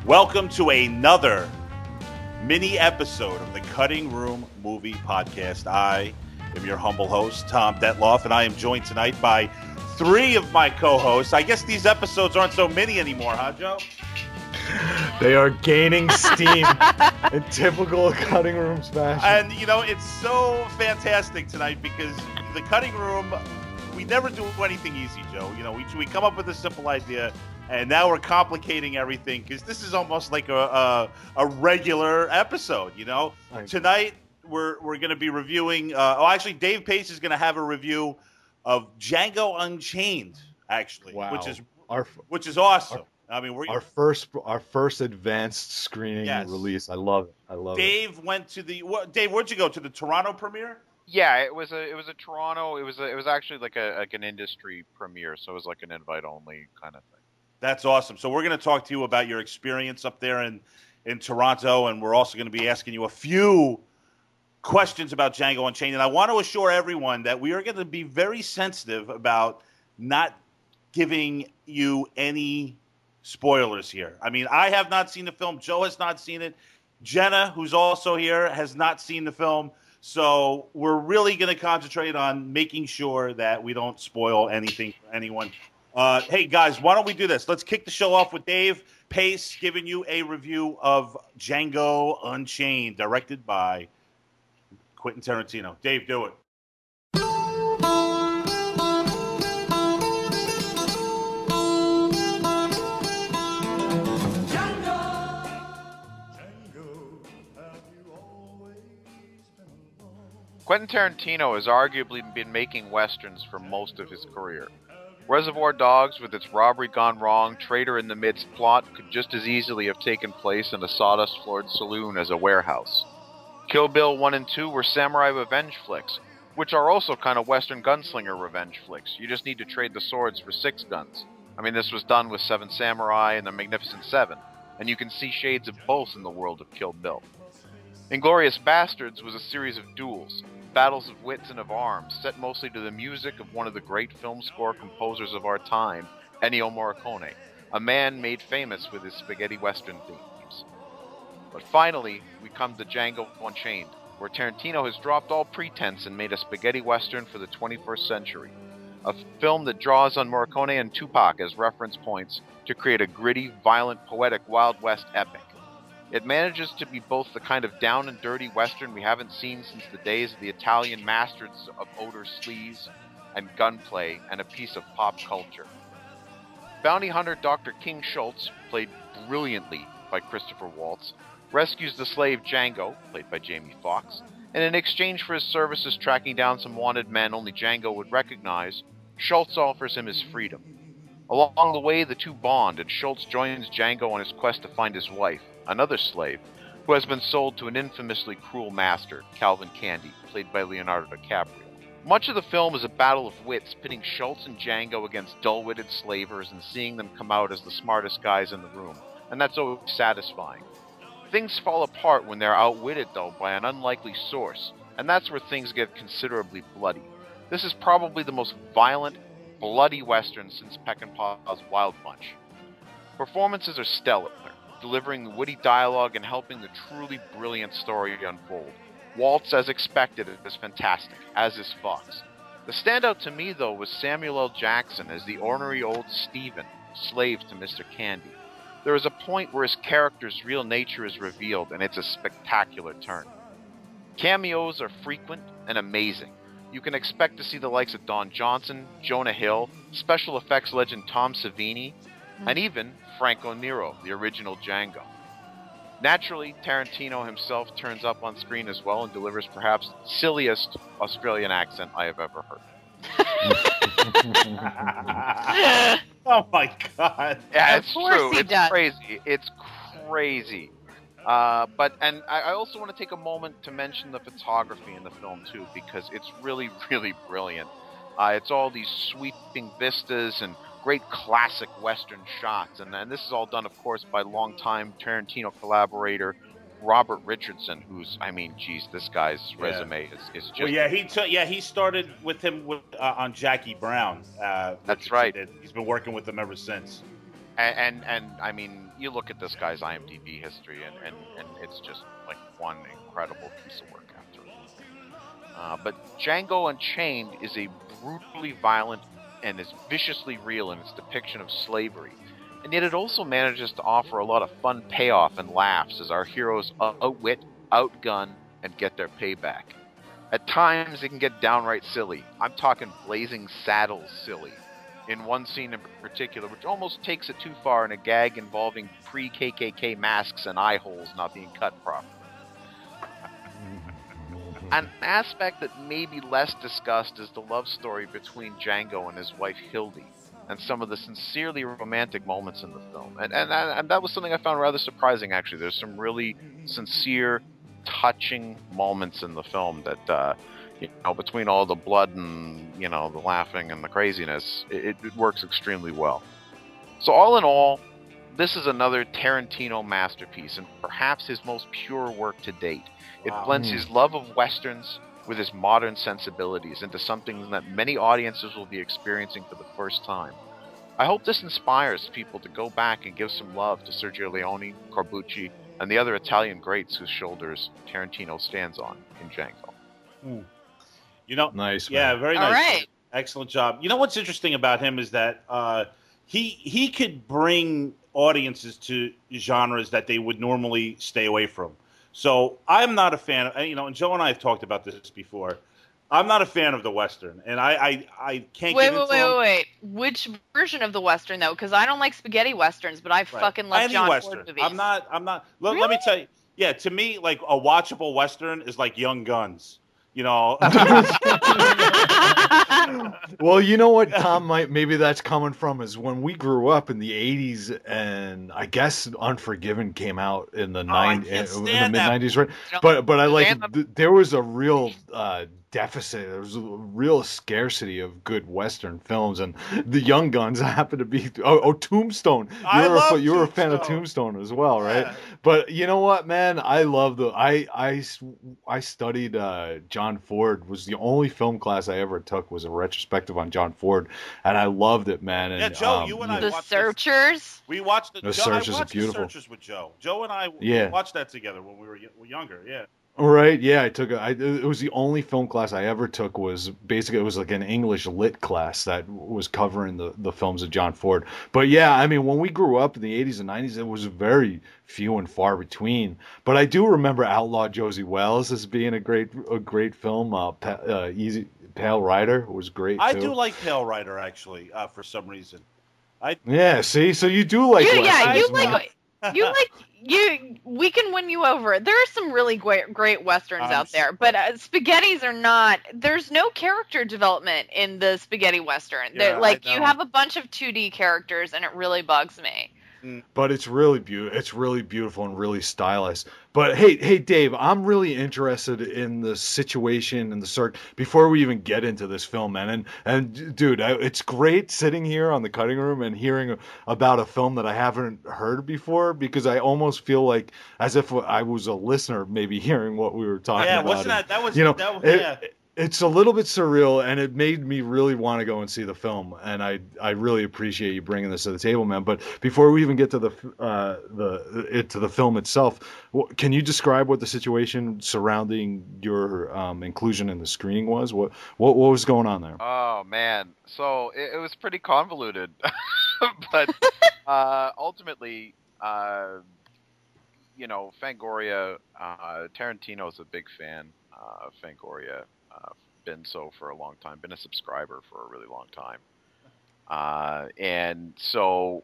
Welcome to another mini episode of the Cutting Room Movie Podcast. I am your humble host, Tom Detloff, and I am joined tonight by three of my co-hosts. I guess these episodes aren't so mini anymore, huh, Joe? They are gaining steam in typical Cutting Room fashion. And, you know, it's so fantastic tonight because the Cutting Room, we never do anything easy, Joe. You know, we come up with a simple idea, and now we're complicating everything because this is almost like a regular episode, you know? Tonight, we're going to be reviewing, actually, Dave Pace is going to have a review of Django Unchained, actually, Wow. which is awesome. I mean, our first advanced screening release. I love it. Dave went to Dave, where'd you go to the Toronto premiere? Yeah, it was a Toronto. It was actually like an industry premiere, so it was like an invite only kind of thing. That's awesome. So we're going to talk to you about your experience up there in Toronto, and we're also going to be asking you a few questions about Django Unchained. And I want to assure everyone that we are going to be very sensitive about not giving you any spoilers here. I mean, I have not seen the film. Joe has not seen it. Jenna, who's also here, has not seen the film. So we're really going to concentrate on making sure that we don't spoil anything for anyone. Hey, guys, why don't we do this? Let's kick the show off with Dave Pace giving you a review of Django Unchained, directed by Quentin Tarantino. Dave, do it. Quentin Tarantino has arguably been making westerns for most of his career. Reservoir Dogs, with its robbery gone wrong, traitor in the midst plot, could just as easily have taken place in a sawdust-floored saloon as a warehouse. Kill Bill 1 and 2 were samurai revenge flicks, which are also kind of western gunslinger revenge flicks. You just need to trade the swords for 6 guns. I mean, this was done with 7 Samurai and the Magnificent Seven, and you can see shades of both in the world of Kill Bill. Inglourious Bastards was a series of duels, battles of wits and of arms, set mostly to the music of one of the great film score composers of our time, Ennio Morricone, a man made famous with his spaghetti western themes. But finally, we come to Django Unchained, where Tarantino has dropped all pretense and made a spaghetti western for the 21st century, a film that draws on Morricone and Tupac as reference points to create a gritty, violent, poetic Wild West epic. It manages to be both the kind of down and dirty western we haven't seen since the days of the Italian masters of odor sleaze and gunplay, and a piece of pop culture. Bounty hunter Dr. King Schultz, played brilliantly by Christopher Waltz, rescues the slave Django, played by Jamie Foxx, and in exchange for his services tracking down some wanted men only Django would recognize, Schultz offers him his freedom. Along the way, the two bond, and Schultz joins Django on his quest to find his wife, another slave, who has been sold to an infamously cruel master, Calvin Candy, played by Leonardo DiCaprio. Much of the film is a battle of wits, pitting Schultz and Django against dull-witted slavers and seeing them come out as the smartest guys in the room, and that's always satisfying. Things fall apart when they're outwitted, though, by an unlikely source, and that's where things get considerably bloody. This is probably the most violent, bloody western since Peckinpah's Wild Bunch. Performances are stellar, delivering the witty dialogue and helping the truly brilliant story unfold. Waltz, as expected, is fantastic, as is Fox. The standout to me, though, was Samuel L. Jackson as the ornery old Stephen, slave to Mr. Candy. There is a point where his character's real nature is revealed, and it's a spectacular turn. Cameos are frequent and amazing. You can expect to see the likes of Don Johnson, Jonah Hill, special effects legend Tom Savini, and even Franco Nero, the original Django. Naturally, Tarantino himself turns up on screen as well and delivers perhaps the silliest Australian accent I have ever heard. Oh my God! Yeah, it's true. It's crazy. It's crazy. But I also want to take a moment to mention the photography in the film too, because it's really, really brilliant. It's all these sweeping vistas and great classic Western shots, and this is all done, of course, by longtime Tarantino collaborator Robert Richardson, who's, I mean, geez, this guy's resume is just... Well, he started with him on Jackie Brown. That's right. He's been working with him ever since. And I mean, you look at this guy's IMDb history, and it's just like one incredible piece of work after another. But Django Unchained is a brutally violent and is viciously real in its depiction of slavery. And yet it also manages to offer a lot of fun payoff and laughs as our heroes outwit, outgun, and get their payback. At times, it can get downright silly. I'm talking Blazing Saddles silly. In one scene in particular, which almost takes it too far in a gag involving pre-KKK masks and eye holes not being cut properly. An aspect that may be less discussed is the love story between Django and his wife Hildy, and some of the sincerely romantic moments in the film. And that was something I found rather surprising, actually. There's some really sincere, touching moments in the film that, between all the blood and, the laughing and the craziness, it works extremely well. So all in all, this is another Tarantino masterpiece, and perhaps his most pure work to date. It blends his love of Westerns with his modern sensibilities into something that many audiences will be experiencing for the first time. I hope this inspires people to go back and give some love to Sergio Leone, Corbucci, and the other Italian greats whose shoulders Tarantino stands on in Django. Nice. Yeah, man. very All nice. right. Excellent job. You know what's interesting about him is that he could bring audiences to genres that they would normally stay away from. So I'm not a fan of, and Joe and I have talked about this before. I'm not a fan of the Western, and I can't get into them. Wait. Which version of the Western, though? Because I don't like spaghetti Westerns, but I fucking love Any John Western. Ford movies. I'm not. Let Really? me tell you. Yeah, to me, like a watchable Western is like Young Guns. Well, you know what, Tom, maybe that's coming from is when we grew up in the 80s, and I guess Unforgiven came out in the mid-90s, right? But I there was a real deficit. There was a real scarcity of good Western films, and the Young Guns happen to be Tombstone. You were a fan of Tombstone as well, right? Yeah. But you know what, man? I love I studied John Ford. Was the only film class I ever took was a retrospective on John Ford, and I loved it, man. And, Yeah, Joe, you and I The watched Searchers. We watched The Searchers I watched are beautiful. The Searchers with Joe. Joe and I watched that together when we were younger. Yeah. Right, yeah, it was the only film class I ever took. Was basically, it was like an English lit class that was covering the films of John Ford. But yeah, I mean, when we grew up in the 80s and 90s, it was very few and far between. But I do remember Outlaw Josie Wells as being a great film. Pale Rider was great too. I do like Pale Rider, actually, for some reason. Yeah, see, so you do like We can win you over. There are some really great Westerns out there, but spaghettis are not. There's no character development in the spaghetti Western. Yeah, you have a bunch of 2D characters, and it really bugs me. But it's really beautiful. It's really beautiful and really stylized. But hey, Dave, I'm really interested in the situation and the circ before we even get into this film, man. And dude, it's great sitting here on the cutting room and hearing about a film that I haven't heard before, because I almost feel like as if I was a listener, maybe hearing what we were talking about. Yeah, wasn't that? It's a little bit surreal, and it made me really want to go and see the film. And I really appreciate you bringing this to the table, man. But before we even get to the film itself, can you describe what the situation surrounding your inclusion in the screening was? What was going on there? Oh man, so it was pretty convoluted, but ultimately, Fangoria, Tarantino's a big fan of Fangoria. Been so for a long time, been a subscriber for a really long time. And so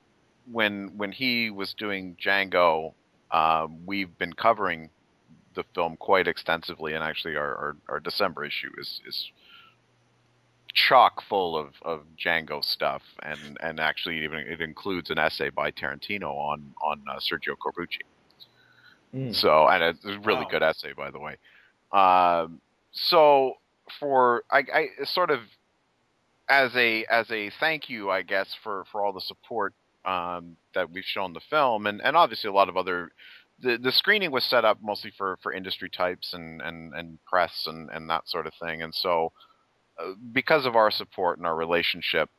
when he was doing Django, we've been covering the film quite extensively, and actually our December issue is chock full of Django stuff, and actually even it includes an essay by Tarantino on Sergio Corbucci. So, and it's a really good essay, by the way. So I sort of as a thank you, I guess, for all the support that we've shown the film, and obviously a lot of other. The screening was set up mostly for industry types and press and that sort of thing, and so because of our support and our relationship,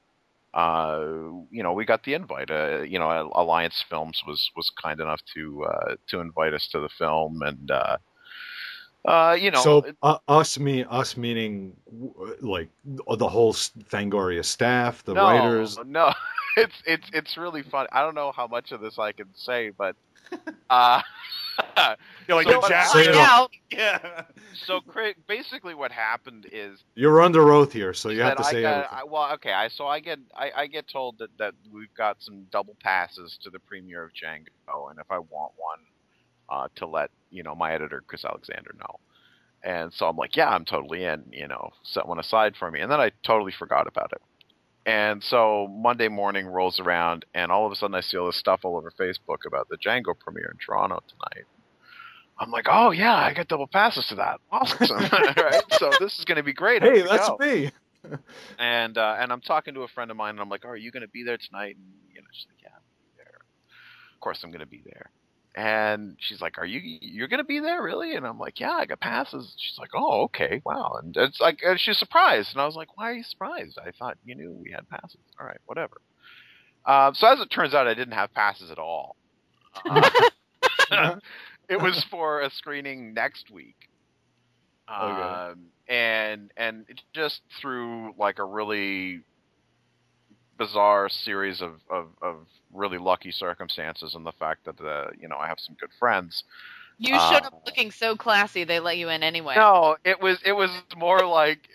we got the invite. Alliance Films was kind enough to invite us to the film, and So us meaning like the whole Fangoria staff, the writers. No, it's really fun. I don't know how much of this I can say, but You're like yeah. So basically, what happened is you're under oath here, so you have to say everything. I get told that we've got some double passes to the premiere of Django, and if I want one, to let my editor Chris Alexander know. And so I'm like, yeah, I'm totally in. Set one aside for me, and then I totally forgot about it. And so Monday morning rolls around, and all of a sudden I see all this stuff all over Facebook about the Django premiere in Toronto tonight. I'm like, oh yeah, I got double passes to that. Awesome, right? So this is going to be great. Hey, that's me. And I'm talking to a friend of mine, and I'm like, oh, are you going to be there tonight? And she's like, yeah, I'm gonna be there. Of course, I'm going to be there. And she's like, you're going to be there, really? And I'm like, yeah, I got passes. She's like, oh, okay, wow. And it's like, she's surprised. And I was like, why are you surprised? I thought you knew we had passes. All right, whatever. So as it turns out, I didn't have passes at all. It was for a screening next week. Okay. And it just through like a really bizarre series of really lucky circumstances, and the fact that I have some good friends. You showed up looking so classy, they let you in anyway. No, it was more like,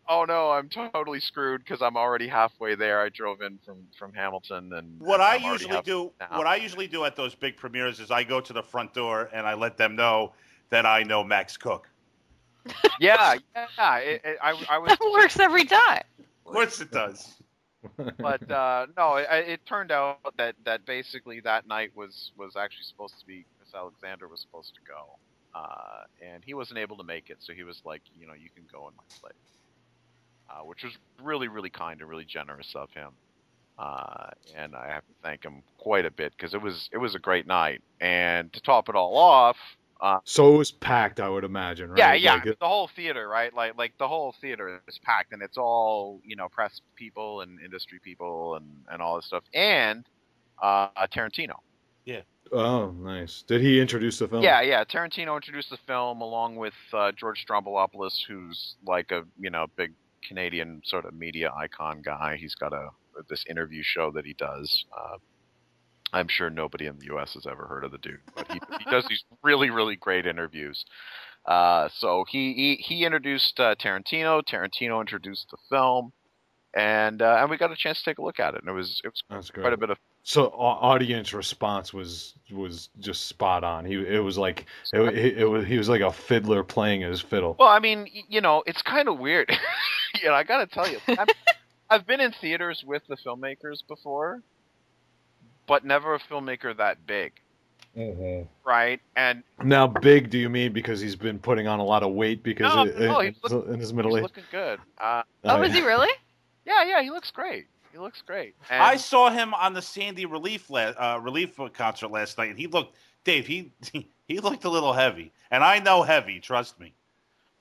oh no, I'm totally screwed because I'm already halfway there. I drove in from Hamilton, and what I usually do at those big premieres is I go to the front door and I let them know that I know Max Cook. Yeah. I was. That works every time. Of course it does. But no, it turned out that basically that night was actually supposed to be Chris Alexander was supposed to go, and he wasn't able to make it, so he was like, you can go in my place, which was really, really kind and really generous of him, and I have to thank him quite a bit because it was a great night, and to top it all off. So it was packed, I would imagine, right? Yeah. Like, the whole theater, right? Like the whole theater is packed, and it's all press people and industry people and all this stuff, and Tarantino. Yeah. Oh, nice. Did he introduce the film? Yeah. Tarantino introduced the film along with George Stroumboulopoulos, who's like a big Canadian sort of media icon guy. He's got this interview show that he does. I'm sure nobody in the U.S. has ever heard of the dude, but he does these really, really great interviews. So he introduced Tarantino. Tarantino introduced the film, and we got a chance to take a look at it, and it was quite a bit of. So audience response was just spot on. He was like a fiddler playing his fiddle. Well, I mean, it's kind of weird. I got to tell you, I've been in theaters with the filmmakers before. But never a filmmaker that big, right? And now, big? Do you mean because he's been putting on a lot of weight because in his middle age? He's looking good. Is he really? Yeah, he looks great. And I saw him on the Sandy Relief concert last night, and he looked, Dave. He looked a little heavy, and I know heavy. Trust me.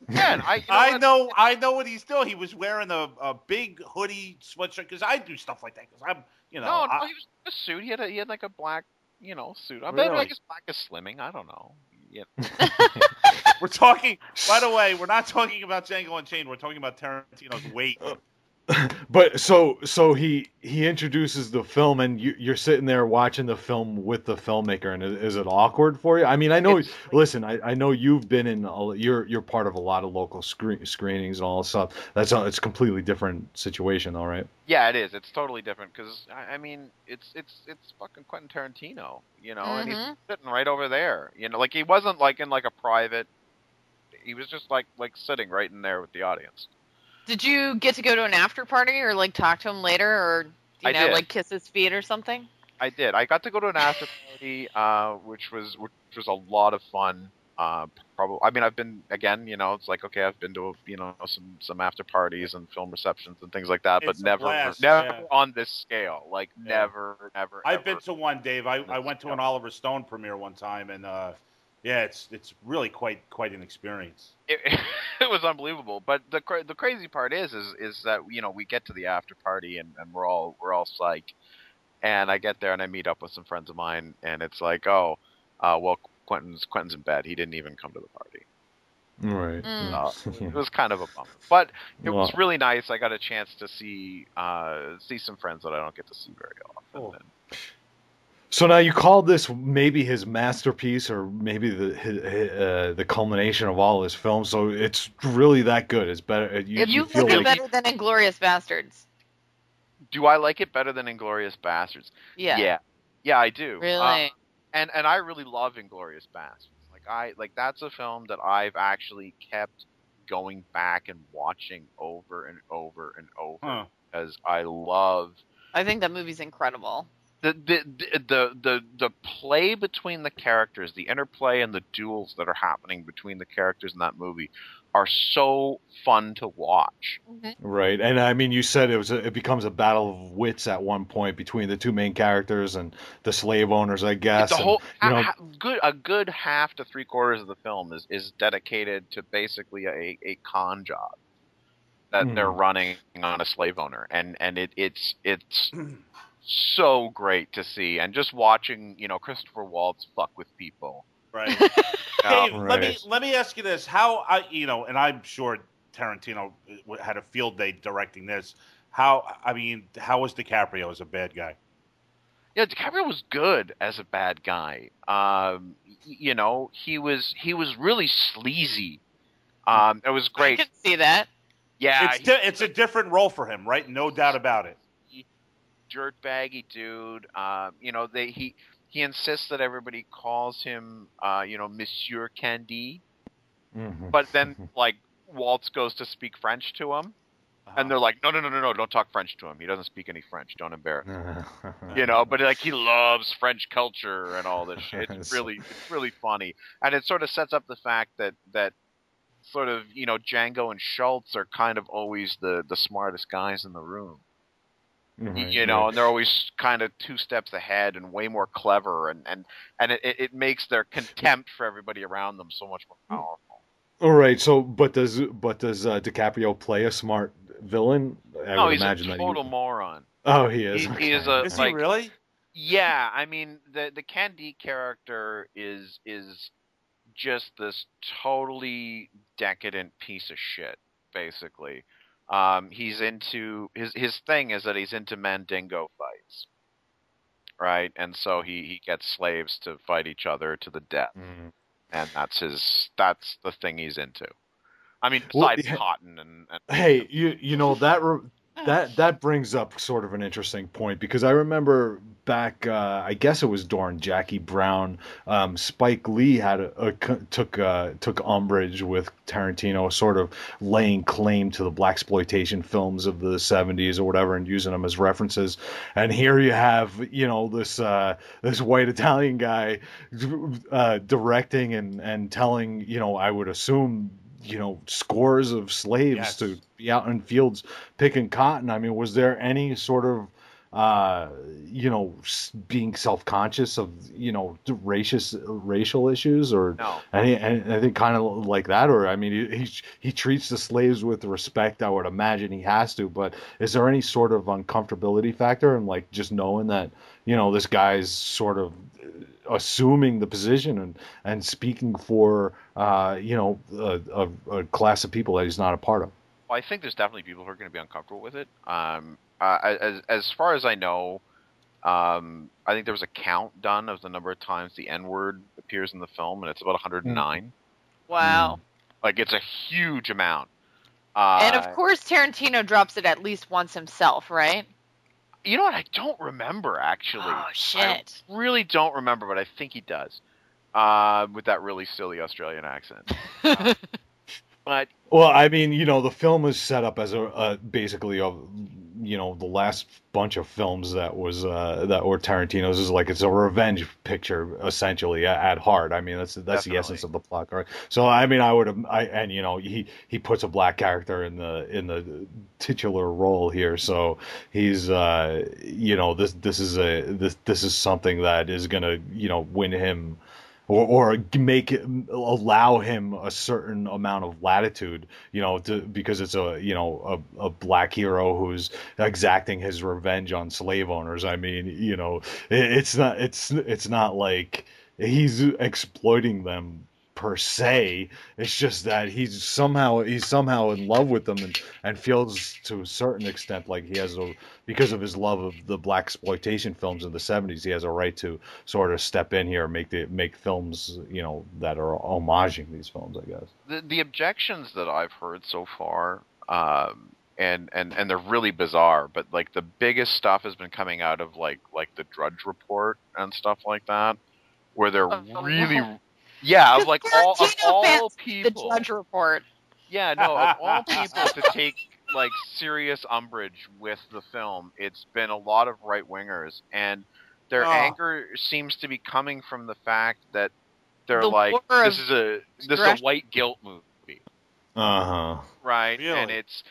Yeah, and I know what he's doing. He was wearing a big hoodie sweatshirt because I do stuff like that because I'm. No, he was in a suit. He had like a black, suit. I bet I guess black is slimming. I don't know. Yeah. We're talking. By the way, we're not talking about Django Unchained. We're talking about Tarantino's weight. But so he introduces the film, and you're sitting there watching the film with the filmmaker, and is it awkward for you? I mean, I know. Listen, I know you've been in. You're part of a lot of local screenings and all this stuff. It's a completely different situation, though, right? Yeah, it is. It's totally different because I mean, it's fucking Quentin Tarantino, and he's sitting right over there. Like he wasn't like in like a private. He was just like sitting right in there with the audience. Did you get to go to an after party or like talk to him later or like kiss his feet or something? I did. I got to go to an after party, which was a lot of fun. Probably. I mean, I've been again. It's like okay, I've been to some after parties and film receptions and things like that, but never on this scale. Like never. I've been to one, Dave. I went to an Oliver Stone premiere one time, and Yeah, it's really quite an experience. It was unbelievable. But the crazy part is that we get to the after party and we're all psyched. And I get there and I meet up with some friends of mine, and it's like, oh, well, Quentin's in bed. He didn't even come to the party. Right. It was kind of a bummer, but it was really nice. I got a chance to see some friends that I don't get to see very often. Oh. So now you call this maybe his masterpiece, or maybe the culmination of all his films. So it's really that good. It's better. You feel like better than Inglourious Bastards. Do I like it better than Inglourious Bastards? Yeah. Yeah, I do. Really? And I really love Inglourious Bastards. Like that's a film that I've actually kept going back and watching over and over and over because I love. I think that movie's incredible. The play between the characters, the interplay and the duels that are happening between the characters in that movie are so fun to watch. Mm-hmm. Right, and I mean, you said it becomes a battle of wits at one point between the two main characters and the slave owners, I guess. The whole a good half to 3/4 of the film is dedicated to basically a con job that they're running on a slave owner, and it's so great to see, and just watching Christopher Waltz fuck with people. Right. Dave, let me ask you this: how and I'm sure Tarantino had a field day directing this. How was DiCaprio as a bad guy? Yeah, DiCaprio was good as a bad guy. He was really sleazy. It was great. I can see that. Yeah, it's a different role for him, right? No doubt about it. Dirtbaggy dude. He insists that everybody calls him, Monsieur Candide. Mm-hmm. But then, Waltz goes to speak French to him, and they're like, no, don't talk French to him. He doesn't speak any French. Don't embarrass him. But he loves French culture and all this shit. It's really funny, and it sort of sets up the fact that sort of Django and Schultz are kind of always the smartest guys in the room. Right, and they're always kind of 2 steps ahead and way more clever, and it makes their contempt for everybody around them so much more powerful. All right. So, but does DiCaprio play a smart villain? No, he's a total moron. Oh, he is. He is Is he really? Yeah, I mean the Candide character is just this totally decadent piece of shit, basically. He's into his thing is that he's into Mandingo fights, right? And so he gets slaves to fight each other to the death, and that's the thing he's into. I mean, besides cotton and hey, that brings up sort of an interesting point, because I remember back, I guess it was during Jackie Brown, Spike Lee took umbrage with Tarantino sort of laying claim to the blaxploitation films of the 70s or whatever and using them as references. And here you have this white Italian guy directing and telling, I would assume, scores of slaves to be out in fields picking cotton. I mean, was there any sort of being self-conscious of racial issues or anything kind of like that? Or I mean, he treats the slaves with respect. I would imagine he has to, but is there any sort of uncomfortability factor in just knowing that this guy's sort of assuming the position and speaking for a class of people that he's not a part of? Well, I think there's definitely people who are going to be uncomfortable with it. As far as I know, I think there was a count done of the number of times the N-word appears in the film, and it's about 109. Wow. It's a huge amount. And of course, Tarantino drops it at least once himself, right? You know what? I don't remember, actually. Oh, shit. I really don't remember, but I think he does. With that really silly Australian accent. But well, I mean, the film is set up as basically the last bunch of films that were Tarantino's is it's a revenge picture essentially at heart. I mean, that's the essence of the plot, right? So I mean, he puts a black character in the titular role here, so he's this is something that is gonna win him or allow him a certain amount of latitude, because it's a black hero who's exacting his revenge on slave owners. I mean, it's not like he's exploiting them per se. It's just that he's somehow in love with them, and feels to a certain extent like he has because of his love of the black exploitation films in the 70s, he has a right to sort of step in here and make films, that are homaging these films, I guess. The objections that I've heard so far, and they're really bizarre, but like the biggest stuff has been coming out of like the Drudge Report and stuff like that, where they're really. Yeah, of like all people. The Drudge Report. Yeah, no, of all people to take like serious umbrage with the film, it's been a lot of right wingers, and their anger seems to be coming from the fact that they're like, this is a white guilt movie. Right, really? and it's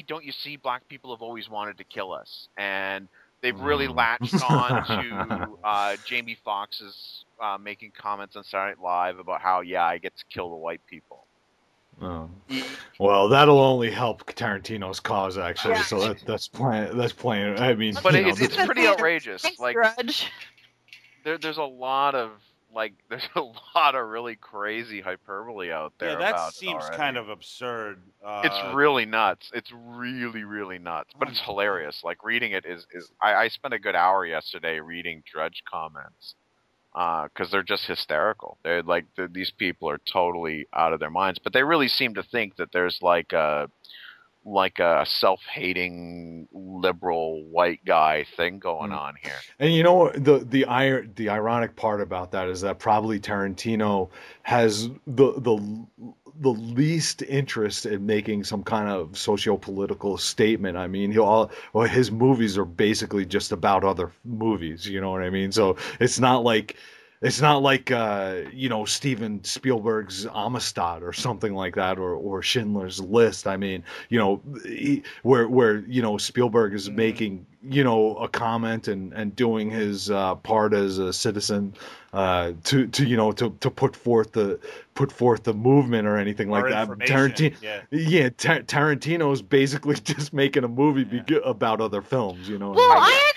don't you see, black people have always wanted to kill us, and they've really latched on to Jamie Foxx's making comments on Saturday Night Live about how, I get to kill the white people. Oh. Well, that'll only help Tarantino's cause, actually. Yeah. So that's playing. I mean, but it's pretty outrageous. Thanks, like, Drudge. There's a lot of really crazy hyperbole out there. Yeah, that seems kind of absurd. It's really nuts. It's really, really nuts. But it's hilarious. Like, reading it is I spent a good hour yesterday reading Drudge comments. Because they're just hysterical. They're like, these people are totally out of their minds. But they really seem to think that there's like a self-hating liberal white guy thing going on here. And the ironic part about that is that probably Tarantino has the least interest in making some kind of socio-political statement. I mean, his movies are basically just about other movies. You know what I mean? So it's not like Steven Spielberg's Amistad or something like that, or Schindler's List. I mean, where Spielberg is making a comment and doing his part as a citizen to put forth the movement or anything like that. Tarantino's basically just making a movie about other films. Well, I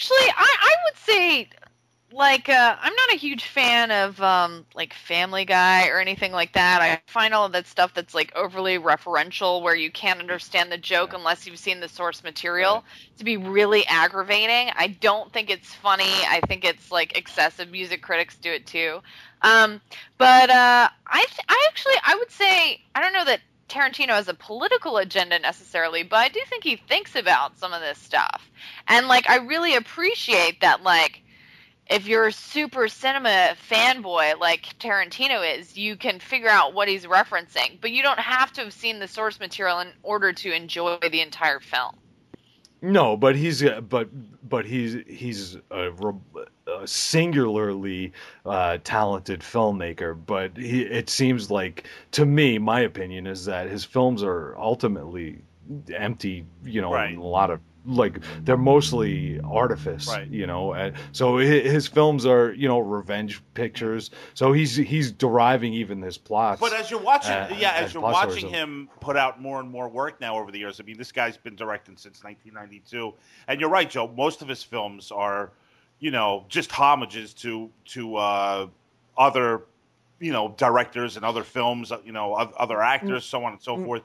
would say, like, I'm not a huge fan of like Family Guy or anything like that. I find all of that stuff that's like overly referential, where you can't understand the joke unless you've seen the source material, to be really aggravating. I don't think it's funny. I think it's like excessive. Music critics do it too. But I would say, I don't know that Tarantino has a political agenda necessarily, but I do think he thinks about some of this stuff. And like, I really appreciate that, like, if you're a super cinema fanboy like Tarantino is, you can figure out what he's referencing, but you don't have to have seen the source material in order to enjoy the entire film. No, but he's a singularly talented filmmaker. But it seems like, to me, my opinion is that his films are ultimately empty. In a lot of, like, they're mostly artifice, and so his films are, revenge pictures. So he's deriving even his plots. But as you're watching, him put out more and more work now over the years. I mean, this guy's been directing since 1992, and you're right, Joe. Most of his films are, just homages to other, directors and other films, other actors, so on and so forth.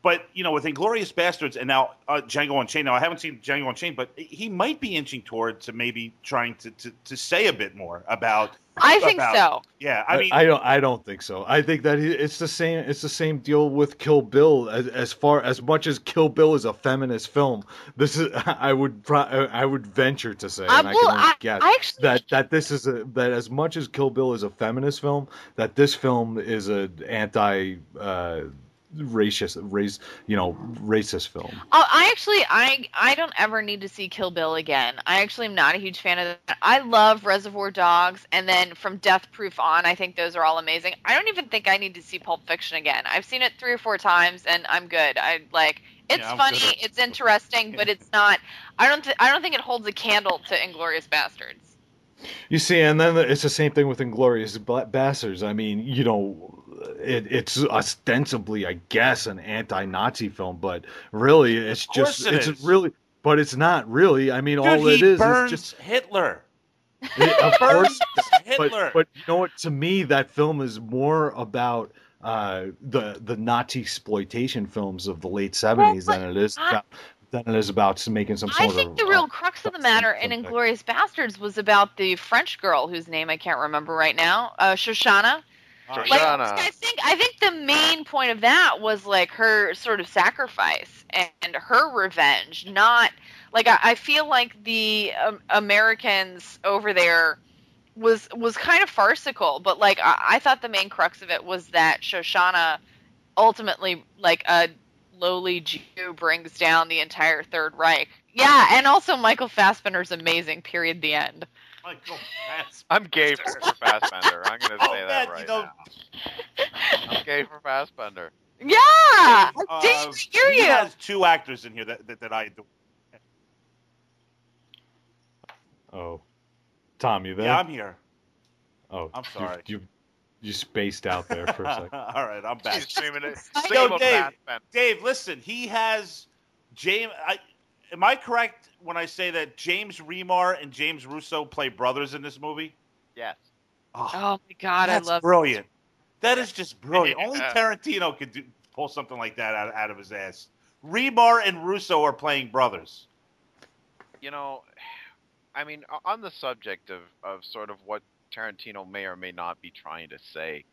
But, with Inglourious Bastards and now Django Unchained, now I haven't seen Django Unchained, but he might be inching toward to maybe trying to say a bit more about. I think so. Yeah, I mean, I don't think so. I think that it's the same deal with Kill Bill. As much as Kill Bill is a feminist film, this is I would venture to say, and I can only guess that this is that as much as Kill Bill is a feminist film, that this film is an anti. Racist film. I don't ever need to see Kill Bill again. I actually am not a huge fan of that. I love Reservoir Dogs, and then from Death Proof on, I think those are all amazing. I don't even think I need to see Pulp Fiction again. I've seen it 3 or 4 times, and I'm good. It's funny, it's interesting, but it's not. I don't think it holds a candle to Inglourious Bastards. You see, and then it's the same thing with Inglorious Bastards. I mean, it's ostensibly, I guess, an anti-Nazi film, but really, it's just, really, but it's not really. I mean, Dude, all it is just Hitler. Of course, Hitler. But you know what? To me, that film is more about the Nazi exploitation films of the late '70s than it is about making some sort of. I think the real crux of the matter in Inglourious Basterds was about the French girl whose name I can't remember right now, Shoshana. I think the main point of that was like her sort of sacrifice and her revenge, not like I feel like the Americans over there was kind of farcical, but like I thought the main crux of it was that Shoshana ultimately, like a lowly Jew, brings down the entire Third Reich. Yeah, and also Michael Fassbender's amazing. Period. The end. Michael Fassbender. I'm gay for Fassbender. I'm going to say that right now. I'm gay for Fassbender. Yeah, I didn't hear you. He has two actors in here that I adore. Oh, Tom, you there? Yeah, I'm here. Oh, I'm sorry. You spaced out there for a second. All right, I'm back. He's screaming it. Yo, Dave, listen. He has James. Am I correct when I say that James Remar and James Russo play brothers in this movie? Yes. Oh my God, that's I love brilliant. That is just brilliant. Only Tarantino could pull something like that out of his ass. Remar and Russo are playing brothers. You know, I mean, on the subject of sort of what Tarantino may or may not be trying to say,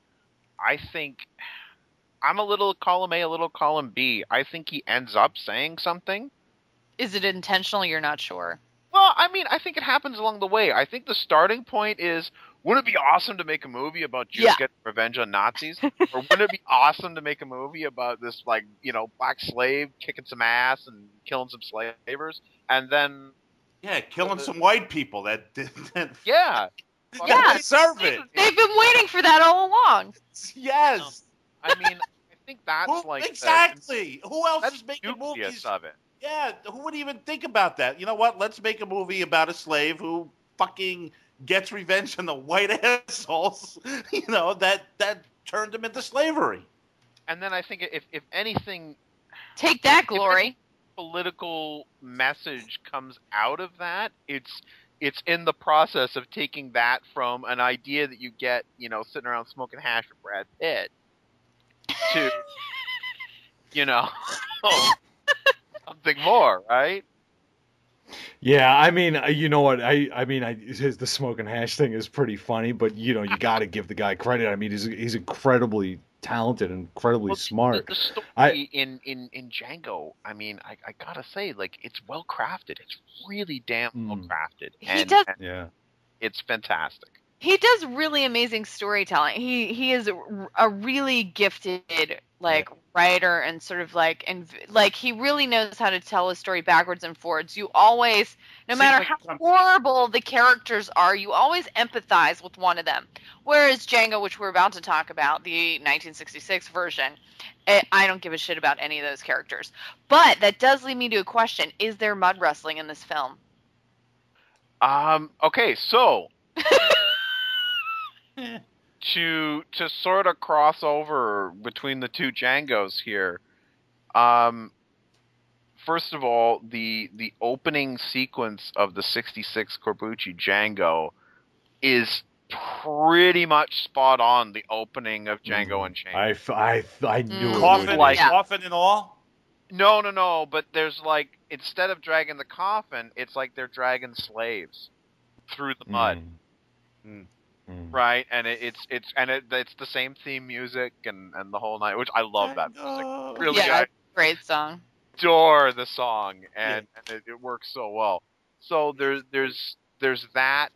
I think I'm a little column A, a little column B. I think he ends up saying something. Is it intentional? You're not sure. Well, I mean, I think it happens along the way. I think the starting point is, wouldn't it be awesome to make a movie about Jews getting revenge on Nazis? Or wouldn't it be awesome to make a movie about this, like, you know, black slave kicking some ass and killing some slavers? And then... Yeah, killing some white people that yeah. Yeah, deserve it. They've been waiting for that all along. Yes. I mean, I think that's exactly. Who else is making movies of it? Yeah, who would even think about that? You know what? Let's make a movie about a slave who fucking gets revenge on the white assholes. You know, that turned him into slavery. And then I think if anything, take that, Glory. Political message comes out of that, it's in the process of taking that from an idea that you get, you know, sitting around smoking hash with Brad Pitt to, you know, something more, right? Yeah, I mean, you know what? The smoking hash thing is pretty funny, but you know, you got to give the guy credit. I mean, he's incredibly talented and incredibly smart. The story in Django, I mean, I gotta say, like, it's well crafted. It's really damn well crafted. It's fantastic. He does really amazing storytelling. He is a really gifted writer and sort of like he really knows how to tell a story backwards and forwards. You always, no matter how horrible the characters are, you always empathize with one of them. Whereas Django, which we're about to talk about, the 1966 version, I don't give a shit about any of those characters. But that does lead me to a question: is there mud wrestling in this film? Okay, so. To sort of cross over between the two Djangos here, first of all, the opening sequence of the 66 Corbucci Django is pretty much spot on the opening of Django Unchained. I knew coffin and all. No, but there's like, instead of dragging the coffin, it's like they're dragging slaves through the mud. Right, and it's the same theme music and the whole night, which I love that music. Really, great song. Adore the song, and it works so well. So there's that,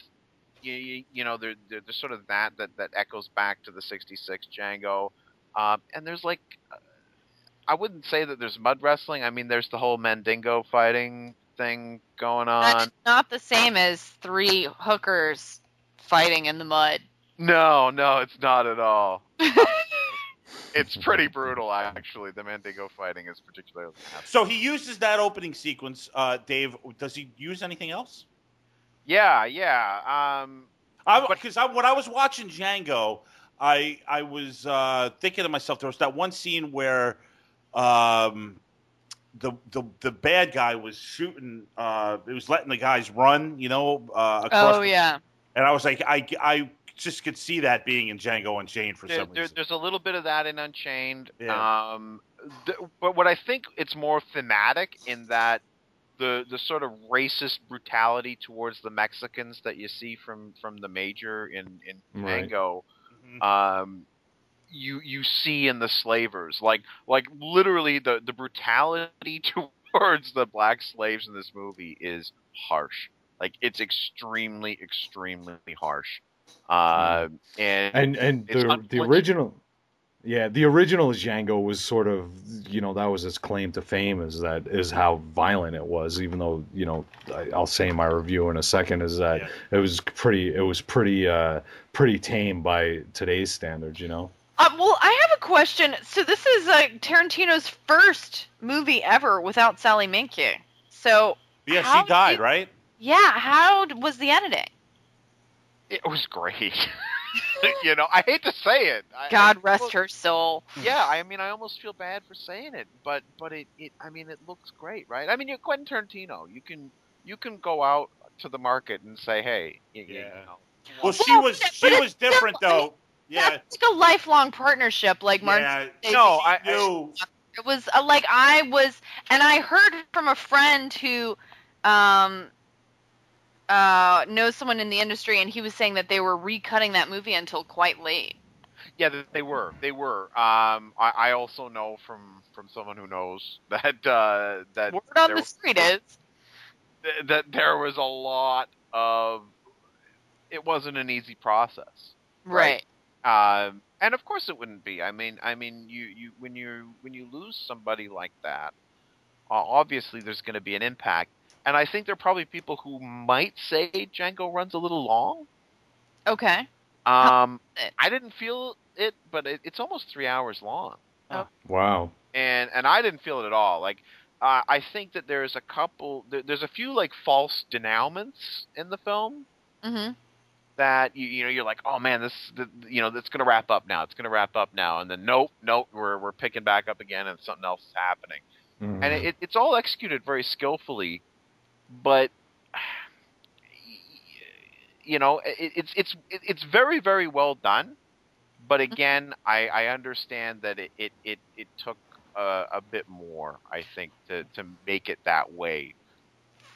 you know, there's sort of that echoes back to the '66 Django, and there's like, I wouldn't say that there's mud wrestling. I mean, there's the whole Mandingo fighting thing going on. That's not the same as three hookers fighting in the mud. No, it's not at all. It's pretty brutal, actually. The Mandingo fighting is particularly nasty. So he uses that opening sequence, Dave. Does he use anything else? Yeah, yeah. Because when I was watching Django, I was thinking to myself, there was that one scene where um, the bad guy was shooting. It was letting the guys run, across. Oh yeah. And I was like, I just could see that being in Django Unchained for some reason. There's a little bit of that in Unchained. Yeah. But what I think it's more thematic in that the sort of racist brutality towards the Mexicans that you see from the Major in Django, you see in the slavers, like literally the brutality towards the black slaves in this movie is harsh. Like it's extremely harsh. And the original. Yeah, the original Django was sort of, that was its claim to fame is how violent it was. Even though, I'll say in my review in a second is that it was pretty tame by today's standards. Well, I have a question. So this is Tarantino's first movie ever without Sally Menke. So yeah, she died, right? Yeah. How was the editing? It was great. I hate to say it. God rest her soul. Yeah, I mean, I almost feel bad for saying it, but it looks great, right? I mean, you're Quentin Tarantino. You can go out to the market and say, hey, Well, she was different though. Yeah, it's like a lifelong partnership, like Martin. Yeah, no, I knew. It was and I heard from a friend who knows someone in the industry, and he was saying that they were recutting that movie until quite late. Yeah, they were. I also know from someone who knows that word on the street is that there was a lot of. It wasn't an easy process, right? And of course it wouldn't be. I mean, you when you lose somebody like that, obviously there's going to be an impact. And I think there are probably people who might say Django runs a little long. Okay. I didn't feel it, but it's almost 3 hours long. Oh. Wow. And I didn't feel it at all. Like, I think that there's there's a few like false denouements in the film. Mm-hmm. That you're like, oh man, it's gonna wrap up now. It's gonna wrap up now, and then nope, we're picking back up again, and something else is happening. Mm-hmm. And it's all executed very skillfully. But it's very, very well done. But again, I understand that it took a bit more, I think, to make it that way.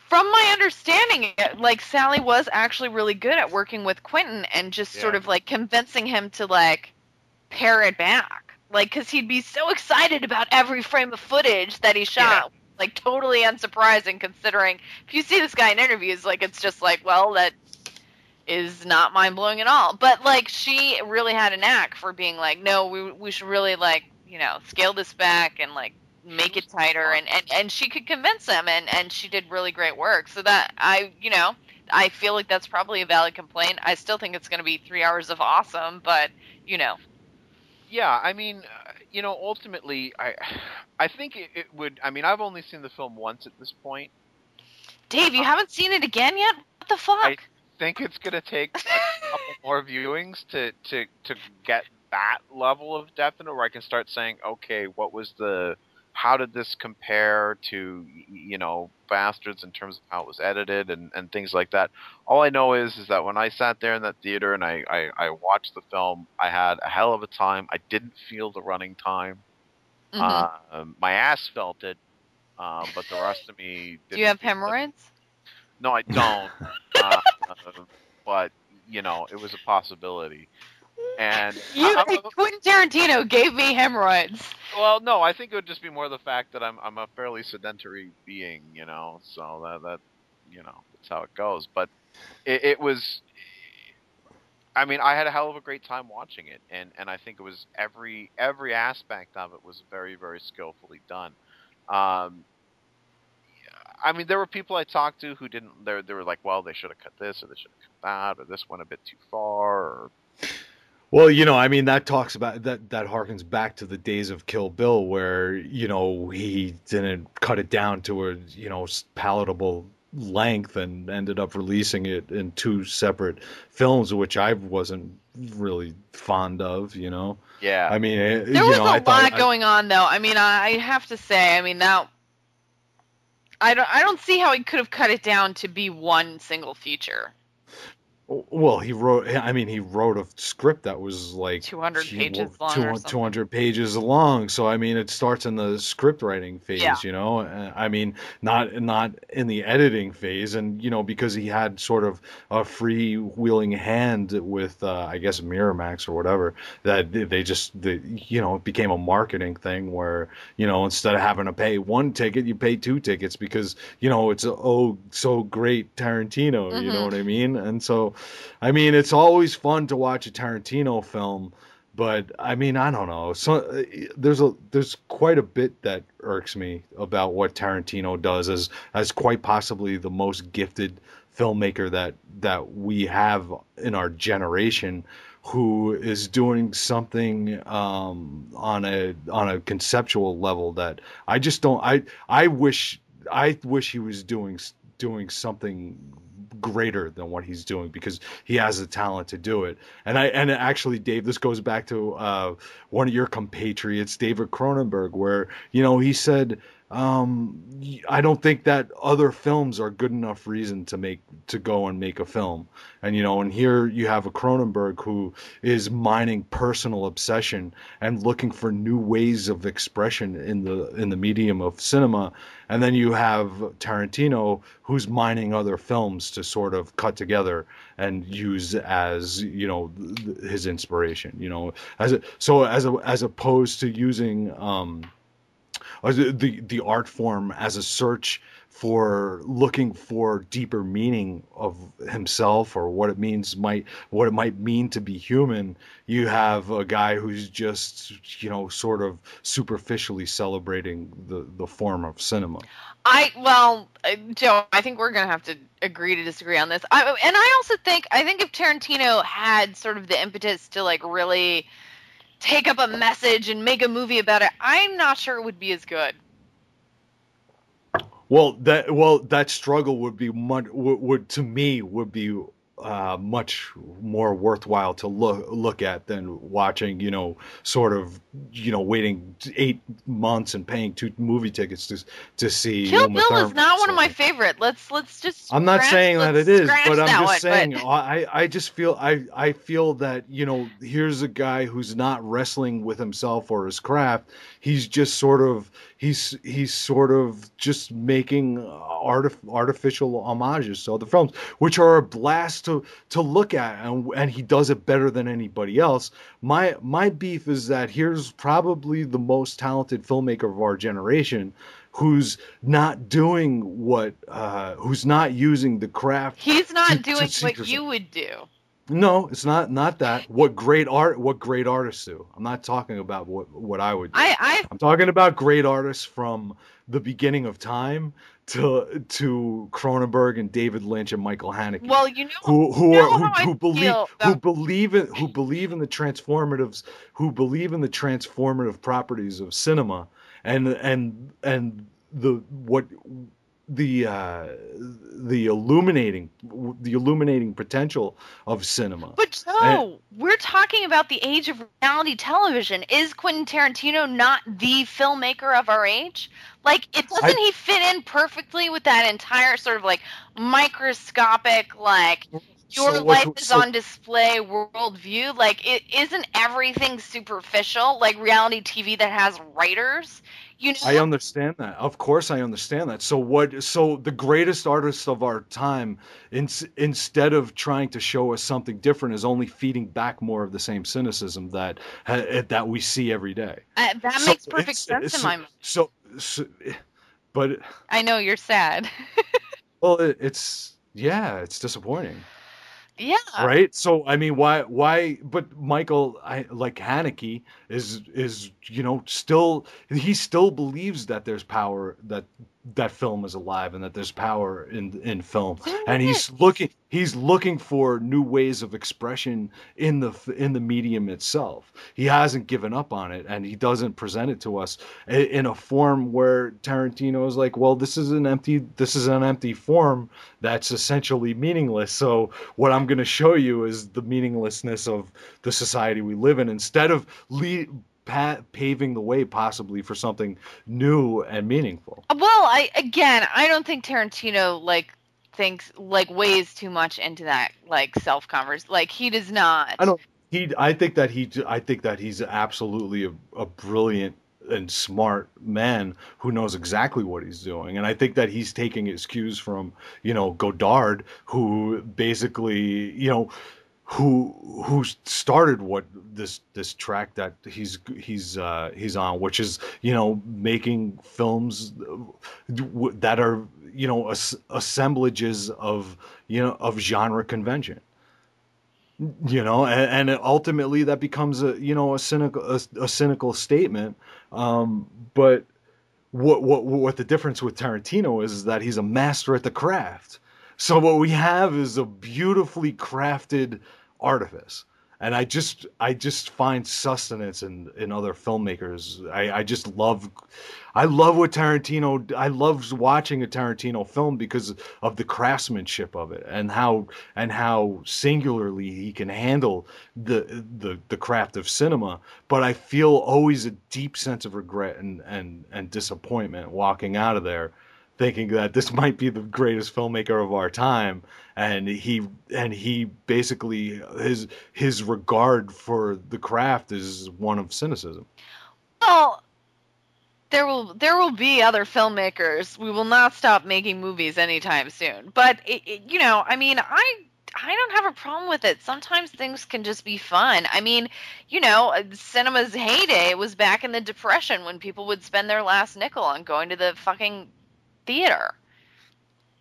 From my understanding, like Sally was actually really good at working with Quentin and just sort of like convincing him to like pare it back, like because he'd be so excited about every frame of footage that he shot. Yeah. Like, totally unsurprising considering if you see this guy in interviews, like, it's just like, well, that is not mind-blowing at all. But, like, she really had a knack for being like, no, we should really, like, scale this back and, like, make it tighter. And she could convince him, and she did really great work. So that, I feel like that's probably a valid complaint. I still think it's going to be 3 hours of awesome, but, Yeah, I mean, ultimately, I think it would. I mean, I've only seen the film once at this point. Dave, you haven't seen it again yet? What the fuck? I think it's gonna take a couple more viewings to get that level of depth in it, where I can start saying, okay, how did this compare to Bastards in terms of how it was edited and things like that. All I know is that when I sat there in that theater and I watched the film, I had a hell of a time. I didn't feel the running time. Mm-hmm. My ass felt it, but the rest of me didn't. Do you have hemorrhoids? No, I don't. But it was a possibility. And Quentin Tarantino gave me hemorrhoids. Well, no, I think it would just be more the fact that I'm a fairly sedentary being, so that that's how it goes. But it was, I mean, I had a hell of a great time watching it, and I think it was every aspect of it was very, very skillfully done. I mean, there were people I talked to who didn't. They were like, well, they should have cut this, or they should have cut that, or this went a bit too far, or. Well, I mean, that talks about that harkens back to the days of Kill Bill, where he didn't cut it down to a palatable length and ended up releasing it in two separate films, which I wasn't really fond of, you know. Yeah. I mean, there was a lot going on, though. I mean, I have to say, I mean, now I don't see how he could have cut it down to be one single feature. Well, he wrote a script that was like 200 pages long or something. 200 pages long. So, I mean, it starts in the script writing phase, you know, I mean, not in the editing phase. And, you know, because he had sort of a freewheeling hand with, I guess, Miramax or whatever, that you know, it became a marketing thing where, you know, instead of having to pay one ticket, you pay two tickets because, you know, it's so great Tarantino, you know what I mean? And so, I mean, it's always fun to watch a Tarantino film, but I mean, I don't know. So there's quite a bit that irks me about what Tarantino does as quite possibly the most gifted filmmaker that we have in our generation, who is doing something on a conceptual level that I just don't. I wish he was doing something greater than what he's doing, because he has the talent to do it. And actually, Dave, this goes back to one of your compatriots, David Cronenberg, where, you know, he said, I don't think that other films are good enough reason to go and make a film. And, you know, and here you have a Cronenberg who is mining personal obsession and looking for new ways of expression in the medium of cinema. And then you have Tarantino, who's mining other films to sort of cut together and use as, you know, his inspiration, you know, as opposed to using the art form as a search for looking for deeper meaning of himself or what it might mean to be human. You have a guy who's just, you know, sort of superficially celebrating the form of cinema. Joe, I think we're gonna have to agree to disagree on this. I also think if Tarantino had sort of the impetus to like really take up a message and make a movie about it, I'm not sure it would be as good. Well, that struggle would be much more worthwhile to look at than watching, you know, sort of, you know, waiting 8 months and paying 2 movie tickets to see Kill Bill is not one of my favorite. Let's just. I'm not saying that it is, but I'm just saying I just feel I feel that, you know, here's a guy who's not wrestling with himself or his craft. He's just sort of just making artificial homages to other films, which are a blast to look at, and he does it better than anybody else. My beef is that here's probably the most talented filmmaker of our generation, who's not doing who's not using the craft. He's not doing what you would do. No, it's not that. What great artists do. I'm not talking about what I would do. I'm talking about great artists from the beginning of time to Cronenberg and David Lynch and Michael Haneke. Well, you know who believe in the transformative properties of cinema and the illuminating potential of cinema. But no, we're talking about the age of reality television. Is Quentin Tarantino not the filmmaker of our age? Like, doesn't he fit in perfectly with that entire sort of like microscopic, like, your life is on display worldview? Like, isn't everything superficial, like reality TV that has writers? You know? I understand that. Of course, I understand that. So the greatest artists of our time, instead of trying to show us something different, is only feeding back more of the same cynicism that we see every day. That makes perfect sense in my mind. But I know you're sad. Well, it's disappointing. Yeah. Right. So I mean, why? But Michael, like Haneke, is, you know, he still believes that there's power, that that film is alive and that there's power in film, and he's looking for new ways of expression in the medium itself. He hasn't given up on it, and he doesn't present it to us in a form where Tarantino is like, well, this is an empty form that's essentially meaningless. So what I'm going to show you is the meaninglessness of the society we live in, instead of paving the way possibly for something new and meaningful. Well, I don't think Tarantino thinks weighs too much into that self-converse. He does not. I think that he's absolutely a brilliant and smart man who knows exactly what he's doing, and I think that he's taking his cues from Godard, who basically who started what this track that he's on, which is making films that are assemblages of genre convention, and ultimately that becomes a cynical statement, but what the difference with Tarantino is that he's a master at the craft. So what we have is a beautifully crafted artifice, and I just find sustenance in other filmmakers. I love what Tarantino. I love watching a Tarantino film because of the craftsmanship of it, and how singularly he can handle the craft of cinema. But I feel always a deep sense of regret and disappointment walking out of there, thinking that this might be the greatest filmmaker of our time, and he basically his regard for the craft is one of cynicism. Well, there will be other filmmakers. We will not stop making movies anytime soon. But I don't have a problem with it. Sometimes things can just be fun. I mean, cinema's heyday was back in the Depression, when people would spend their last nickel on going to the fucking theater,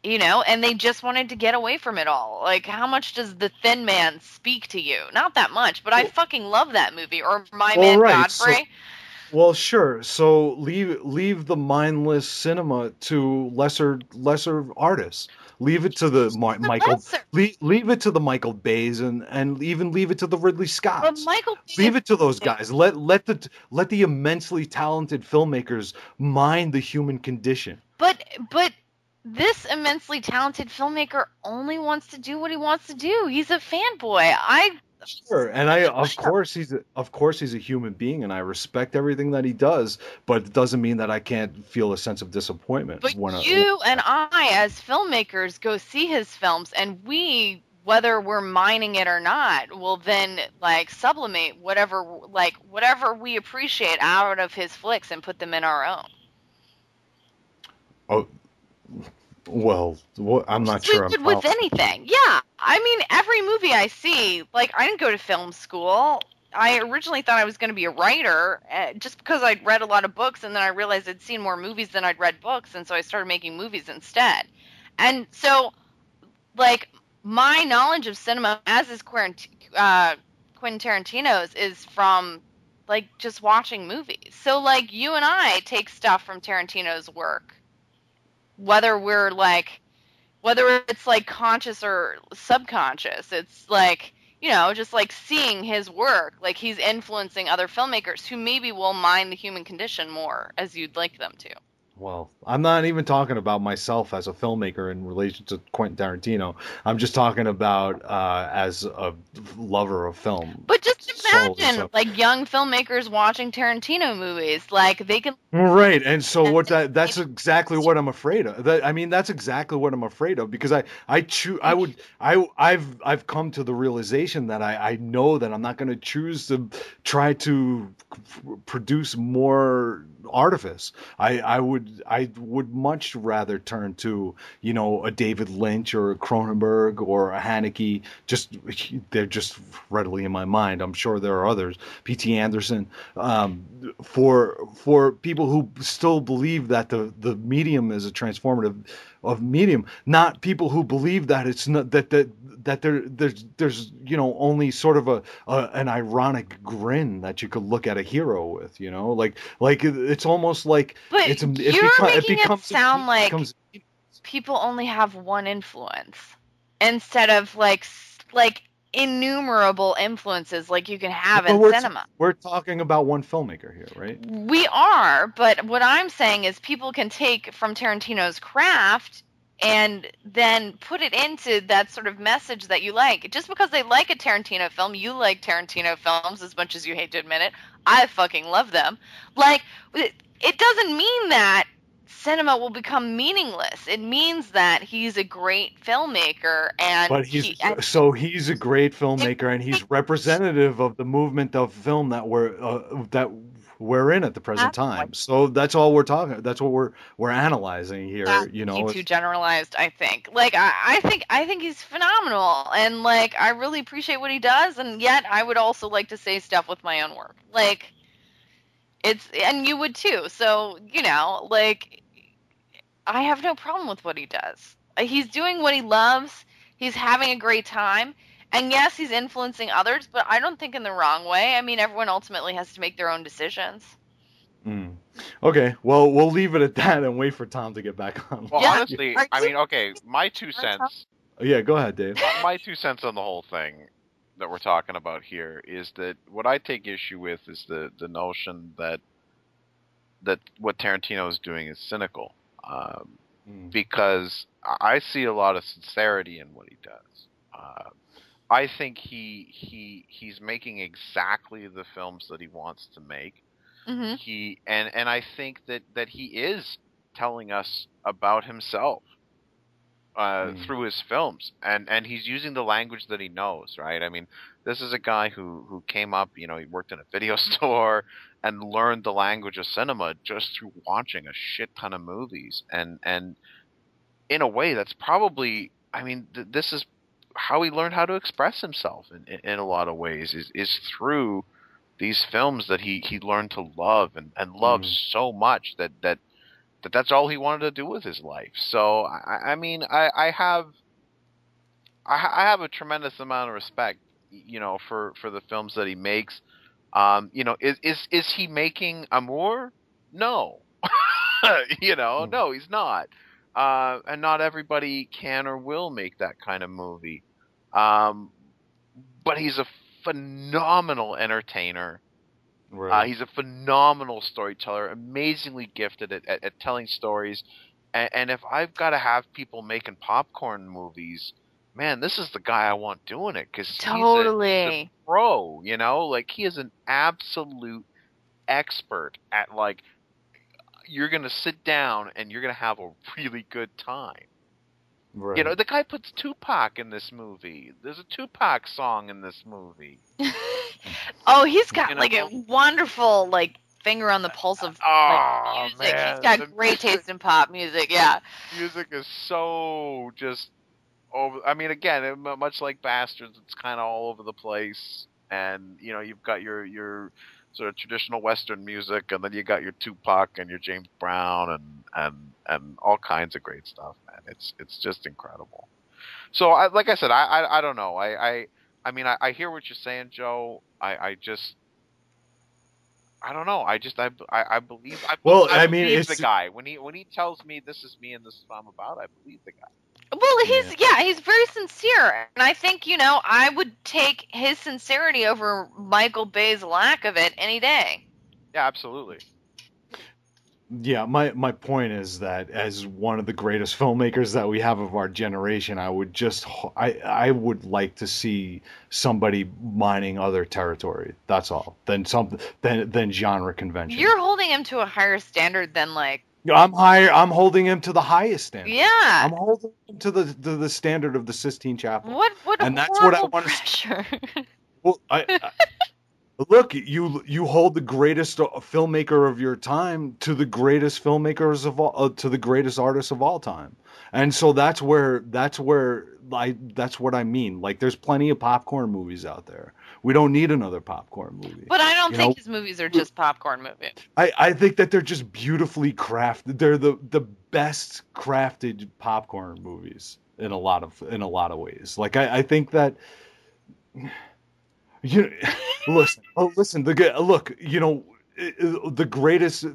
and they just wanted to get away from it all. How much does The Thin Man speak to you? Not that much, but I fucking love that movie. Or My Man Godfrey. Well, sure. So leave the mindless cinema to lesser artists. Leave it to the leave it to the Michael Bays, and even leave it to the Ridley Scotts. Leave it to those guys. Let the immensely talented filmmakers mind the human condition. But this immensely talented filmmaker only wants to do what he wants to do. He's a fanboy. Sure, and of course he's a human being, and I respect everything that he does. But it doesn't mean that I can't feel a sense of disappointment. But and I, as filmmakers, go see his films, and we, whether we're mining it or not, will then sublimate whatever we appreciate out of his flicks and put them in our own. Oh, well, I'm not sure. With anything, yeah. I mean, every movie I see, I didn't go to film school. I originally thought I was going to be a writer, just because I'd read a lot of books, and then I realized I'd seen more movies than I'd read books, and so I started making movies instead. And so, my knowledge of cinema, as is Quentin Tarantino's, is from just watching movies. So you and I take stuff from Tarantino's work, whether it's conscious or subconscious. It's just seeing his work, he's influencing other filmmakers who maybe will mind the human condition more as you'd like them to. Well, I'm not even talking about myself as a filmmaker in relation to Quentin Tarantino. I'm just talking about as a lover of film. But just imagine, young filmmakers watching Tarantino movies, they can. Right, and so that's exactly what I'm afraid of. That's exactly what I'm afraid of, because I've come to the realization that I know that I'm not going to choose to try to produce more artifice. I would much rather turn to a David Lynch or a Cronenberg or a Haneke. They're just readily in my mind. I'm sure there are others. P.T. Anderson, for people who still believe that the medium is a transformative of medium, not people who believe that it's not that there's only sort of an ironic grin that you could look at a hero with, it's almost like but it's you You're making it sound like people only have one influence instead of like innumerable influences like you can have in cinema. We're talking about one filmmaker here, right? We are, but what I'm saying is people can take from Tarantino's craft and then put it into that sort of message that you like. Just because they like a Tarantino film, you like Tarantino films as much as you hate to admit it. I fucking love them. Like, it doesn't mean that cinema will become meaningless. It means that he's a great filmmaker, and he's a great filmmaker, and he's representative of the movement of film that we're in at the present time. So that's all we're talking. That's what we're analyzing here. You know, too generalized. I think. Like I think he's phenomenal, and like I really appreciate what he does, and yet I would also like to say stuff with my own work. Like and you would too. So you know, like I have no problem with what he does. He's doing what he loves. He's having a great time. And yes, he's influencing others, but I don't think in the wrong way. I mean, everyone ultimately has to make their own decisions. Okay, well, we'll leave it at that and wait for Tom to get back on. Well, honestly, I mean, okay, my 2 cents. Yeah, go ahead, Dave. My 2 cents on the whole thing that we're talking about here is that what I take issue with is the notion that what Tarantino is doing is cynical. Because I see a lot of sincerity in what he does. I think he's making exactly the films that he wants to make. Mm-hmm. And I think that he is telling us about himself through his films, and he's using the language that he knows, right? I mean, this is a guy who came up, you know, he worked in a video store and learned the language of cinema just through watching a shit ton of movies, and in a way that's probably, I mean, this is how he learned how to express himself in a lot of ways is through these films that he learned to love and love so much that's all he wanted to do with his life. So I mean, I have a tremendous amount of respect, you know, for the films that he makes. You know, is he making Amour? No. You know, no, he's not. And not everybody can or will make that kind of movie. But he's a phenomenal entertainer. Right. He's a phenomenal storyteller, amazingly gifted at telling stories. And if I've got to have people making popcorn movies, man, this is the guy I want doing it, because he's a pro, you know? Like, he is an absolute expert at, like, you're going to sit down and you're going to have a really good time. Right. You know, the guy puts Tupac in this movie. There's a Tupac song in this movie. Oh, he's got like a wonderful like finger on the pulse of like, music. Man. He's got great taste in pop music. Yeah, music is so just over. I mean, again, much like Bastards, it's kind of all over the place. And you know, you've got your sort of traditional Western music, and then you got your Tupac and your James Brown and all kinds of great stuff, man. It's just incredible. So, like I said, I don't know. I mean, I hear what you're saying, Joe. I don't know. I believe. I believe the guy when he tells me this is me and this is what I'm about. I believe the guy. Well, he's very sincere, and I think, you know, I would take his sincerity over Michael Bay's lack of it any day. Yeah, absolutely. Yeah, my point is that as one of the greatest filmmakers that we have of our generation, I would like to see somebody mining other territory. That's all. Than genre convention. You're holding him to a higher standard than like. I'm holding him to the highest standard. Yeah. I'm holding him to the standard of the Sistine Chapel. What and that's what I want to. Well, look, you hold the greatest filmmaker of your time to the greatest filmmakers of all, to the greatest artists of all time, and so that's what I mean. Like, there's plenty of popcorn movies out there. We don't need another popcorn movie. But I don't think his movies are just popcorn movies. I think that they're just beautifully crafted. They're the best crafted popcorn movies in a lot of ways. Like, I think that. Listen. Look, you know, the greatest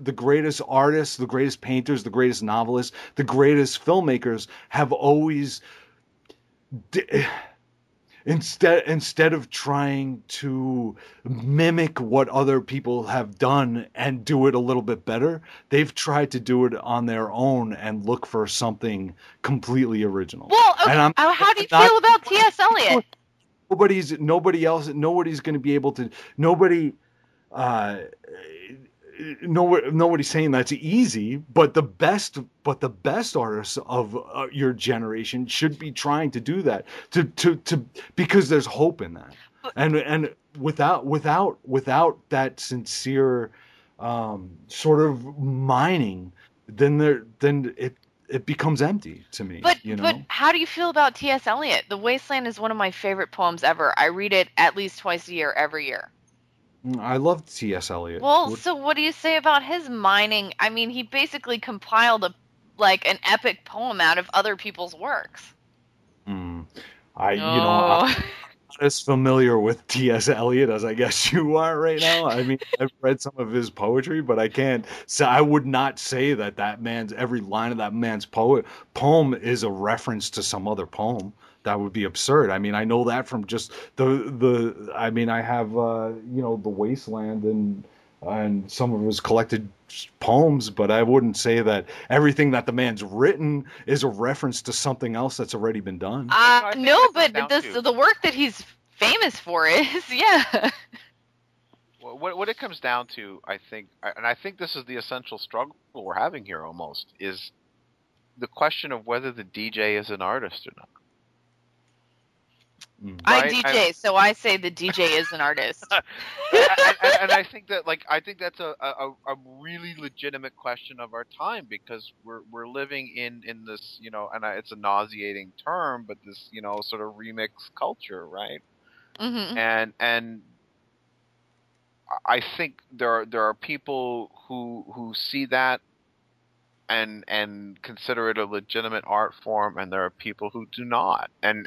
artists, the greatest painters, the greatest novelists, the greatest filmmakers have always instead of trying to mimic what other people have done and do it a little bit better, they've tried to do it on their own and look for something completely original. Well, okay. And How do you feel about T.S. Eliot? Nobody's going to be able to. Nobody's saying that's easy, but the best artists of your generation should be trying to do that to because there's hope in that, and without that sincere sort of mining, then it becomes empty to me. But you know? But how do you feel about T.S. Eliot? The Wasteland is one of my favorite poems ever. I read it at least twice a year, every year. I love T.S. Eliot. Well, so what do you say about his mining? I mean, he basically compiled an epic poem out of other people's works. I'm as familiar with T.S. Eliot as I guess you are right now. I mean, I've read some of his poetry, but I would not say that every line of that man's poem is a reference to some other poem. That would be absurd. I mean, I know that from just I mean, I have The Wasteland and some of his collected poems, but I wouldn't say that everything that the man's written is a reference to something else that's already been done. No, but the work that he's famous for is, yeah. What it comes down to, I think, and I think this is the essential struggle we're having here almost, is the question of whether the DJ is an artist or not. Right? I DJ, so I say the DJ is an artist. and I think that, that's a really legitimate question of our time, because we're living in this, and it's a nauseating term, but this, sort of remix culture, right? Mm-hmm. And I think there are people who see that and consider it a legitimate art form, and there are people who do not, and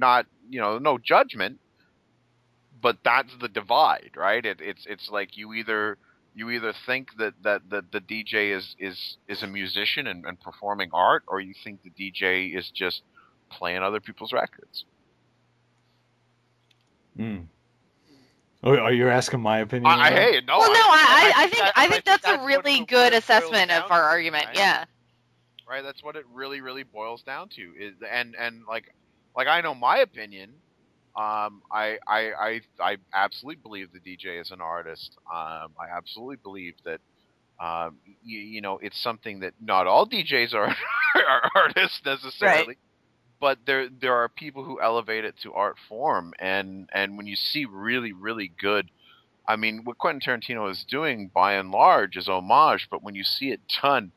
not, no judgment, but that's the divide, right? It's like you either think that the DJ is a musician and performing art, or you think the DJ is just playing other people's records. Oh, are you asking my opinion? I think that's a really good assessment of our argument. Right? Yeah. Right. That's what it really, really boils down to. And I know my opinion. I absolutely believe the DJ is an artist. I absolutely believe that, it's something that not all DJs are artists necessarily. Right. But there are people who elevate it to art form, and when you see really, really good, I mean, what Quentin Tarantino is doing by and large is homage, but when you see it done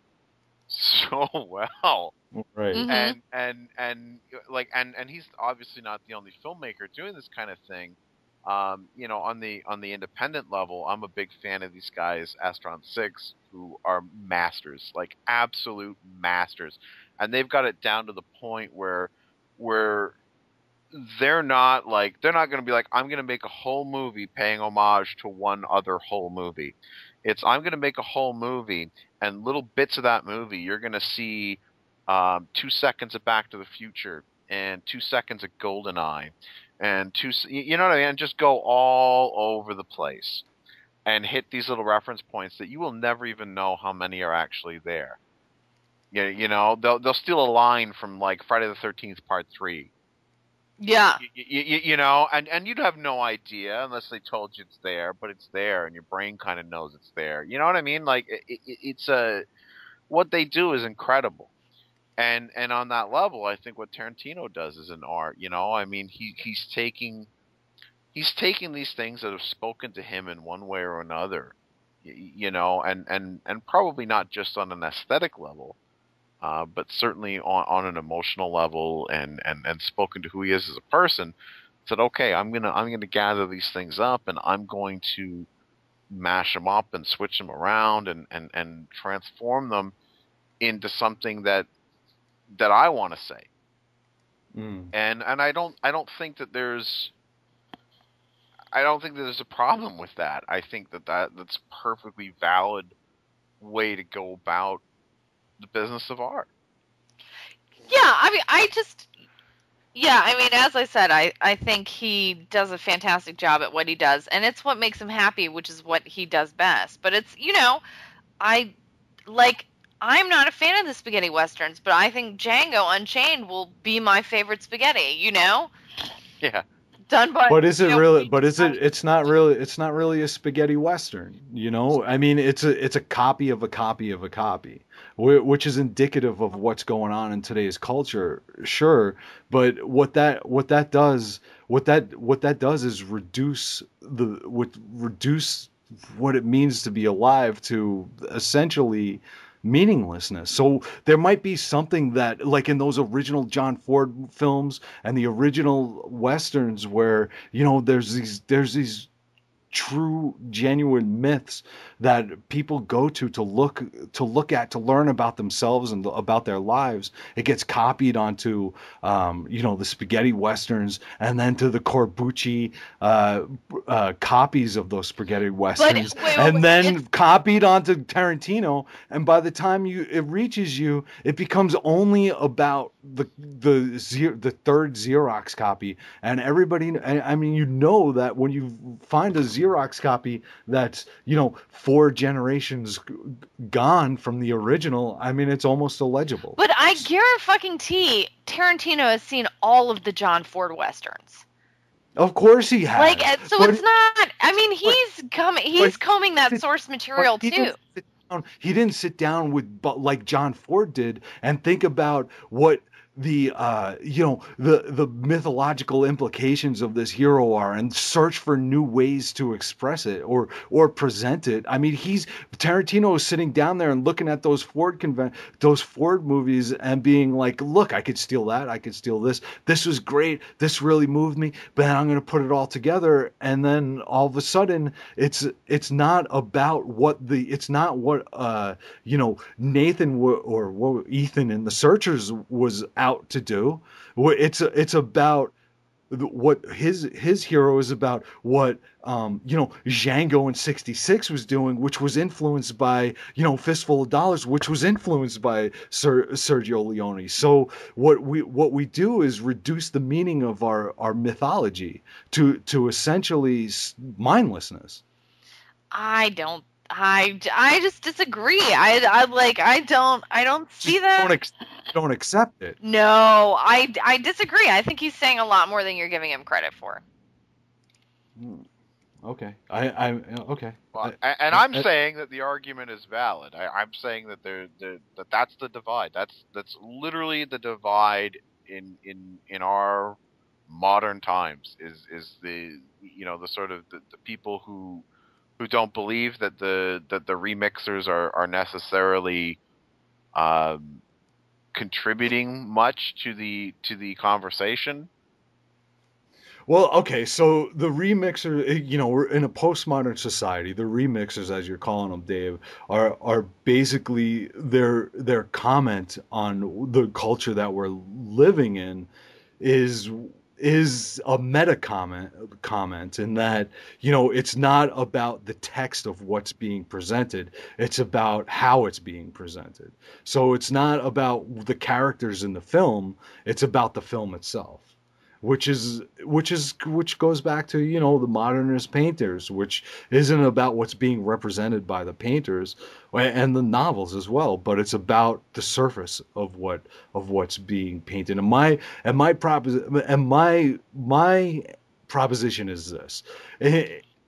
so well, right? Mm-hmm. And he's obviously not the only filmmaker doing this kind of thing. On the independent level, I'm a big fan of these guys, Astron 6, who are masters, like absolute masters. And they've got it down to the point where they're not going to be like, I'm going to make a whole movie paying homage to one other whole movie. It's, I'm going to make a whole movie, and little bits of that movie, you're going to see 2 seconds of Back to the Future and 2 seconds of GoldenEye and you know what I mean? And just go all over the place and hit these little reference points that you will never even know how many are actually there. They'll steal a line from like Friday the 13th Part 3. Yeah. And you'd have no idea unless they told you it's there, but it's there, and your brain kind of knows it's there. You know what I mean? Like it's what they do is incredible. And on that level, I think what Tarantino does is an art. I mean, he's taking these things that have spoken to him in one way or another, and probably not just on an aesthetic level, but certainly on an emotional level, and spoken to who he is as a person. Said, okay, I'm gonna gather these things up, and I'm going to mash them up and switch them around and transform them into something that I want to say. And I don't think that there's, I don't think that there's a problem with that. I think that's a perfectly valid way to go about the business of art. Yeah, I mean, as I said, I think he does a fantastic job at what he does, and it's what makes him happy, which is what he does best. But it's, I I'm not a fan of the spaghetti westerns, but I think Django Unchained will be my favorite spaghetti, Yeah. Done by. But is it really? But is it? It's not really. It's not really a spaghetti western. I mean, it's a copy of a copy of a copy, which is indicative of what's going on in today's culture. Sure, but what that does is reduce what it means to be alive to essentially meaninglessness. So there might be something that, like in those original John Ford films and the original westerns, where there's these true, genuine myths that people go to look at, to learn about themselves and about their lives. It gets copied onto the spaghetti westerns, and then to the Corbucci copies of those spaghetti westerns, then copied onto Tarantino. And by the time it reaches you, it becomes only about the third Xerox copy. And everybody, I mean, that when you find a Xerox copy that's 4 generations gone from the original, I mean, it's almost illegible. But I guarantee Tarantino has seen all of the John Ford westerns. Of course he has. It's not. I mean, he's combing that source material too. He didn't sit down like John Ford did and think about what the mythological implications of this hero are, and search for new ways to express it or present it. I mean, Tarantino is sitting down there and looking at those Ford movies and being like, look, I could steal that, I could steal this. This was great. This really moved me, but I'm going to put it all together. And then all of a sudden, it's not about Nathan or what Ethan in The Searchers was out to do. It's about what his hero is about, what Django in '66 was doing, which was influenced by Fistful of Dollars, which was influenced by Sergio Leone. So what we do is reduce the meaning of our mythology to essentially mindlessness. I just disagree. I don't see that. Don't accept it. No, I disagree. I think he's saying a lot more than you're giving him credit for. Okay. I'm okay. Well, I'm saying that the argument is valid. I'm saying that that's the divide. That's literally the divide in our modern times is the the sort of the people who don't believe that the remixers are necessarily contributing much to the conversation. Well, okay, so the remixer, we're in a postmodern society. The remixers, as you're calling them, Dave, are basically their comment on the culture that we're living in is a meta comment in that it's not about the text of what's being presented, it's about how it's being presented. So it's not about the characters in the film, it's about the film itself, which goes back to the modernist painters, which isn't about what's being represented by the painters and the novels as well, but it's about the surface of what's being painted. And my proposition is this: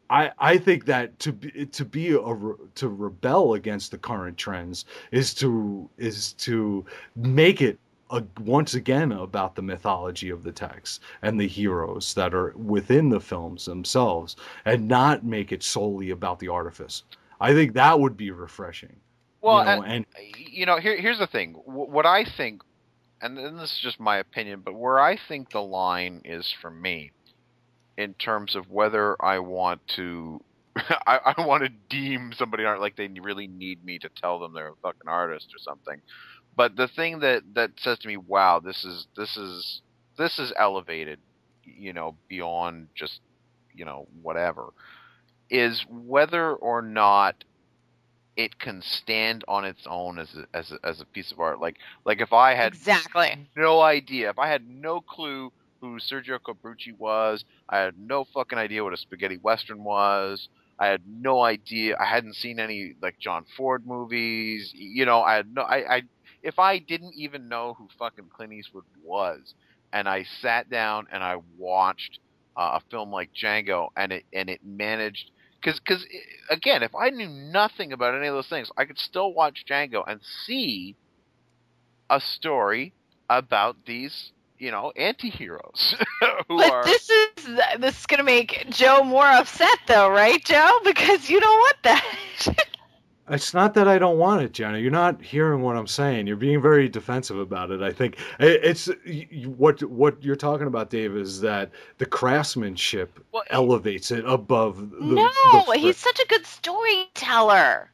I think that to rebel against the current trends is to make it once again about the mythology of the text and the heroes that are within the films themselves, and not make it solely about the artifice. I think that would be refreshing. Well, here's the thing. What I think, and this is just my opinion, but where I think the line is for me, in terms of whether I want to, I want to deem somebody art like they really need me to tell them they're a fucking artist or something. But the thing that says to me, wow, this is elevated, beyond just, whatever, is whether or not it can stand on its own as a piece of art. Like if I had no idea, if I had no clue who Sergio Corbucci was, I had no fucking idea what a spaghetti western was. I had no idea. I hadn't seen any like John Ford movies. I had no. If I didn't even know who fucking Clint Eastwood was, and I sat down and I watched a film like Django, and it managed. Because again, if I knew nothing about any of those things, I could still watch Django and see a story about these, anti-heroes This is gonna make Joe more upset, though, right, Joe? Because you don't want that. It's not that I don't want it, Jenna. You're not hearing what I'm saying. You're being very defensive about it. I think it's what you're talking about, Dave, is that the craftsmanship elevates it above. He's such a good storyteller.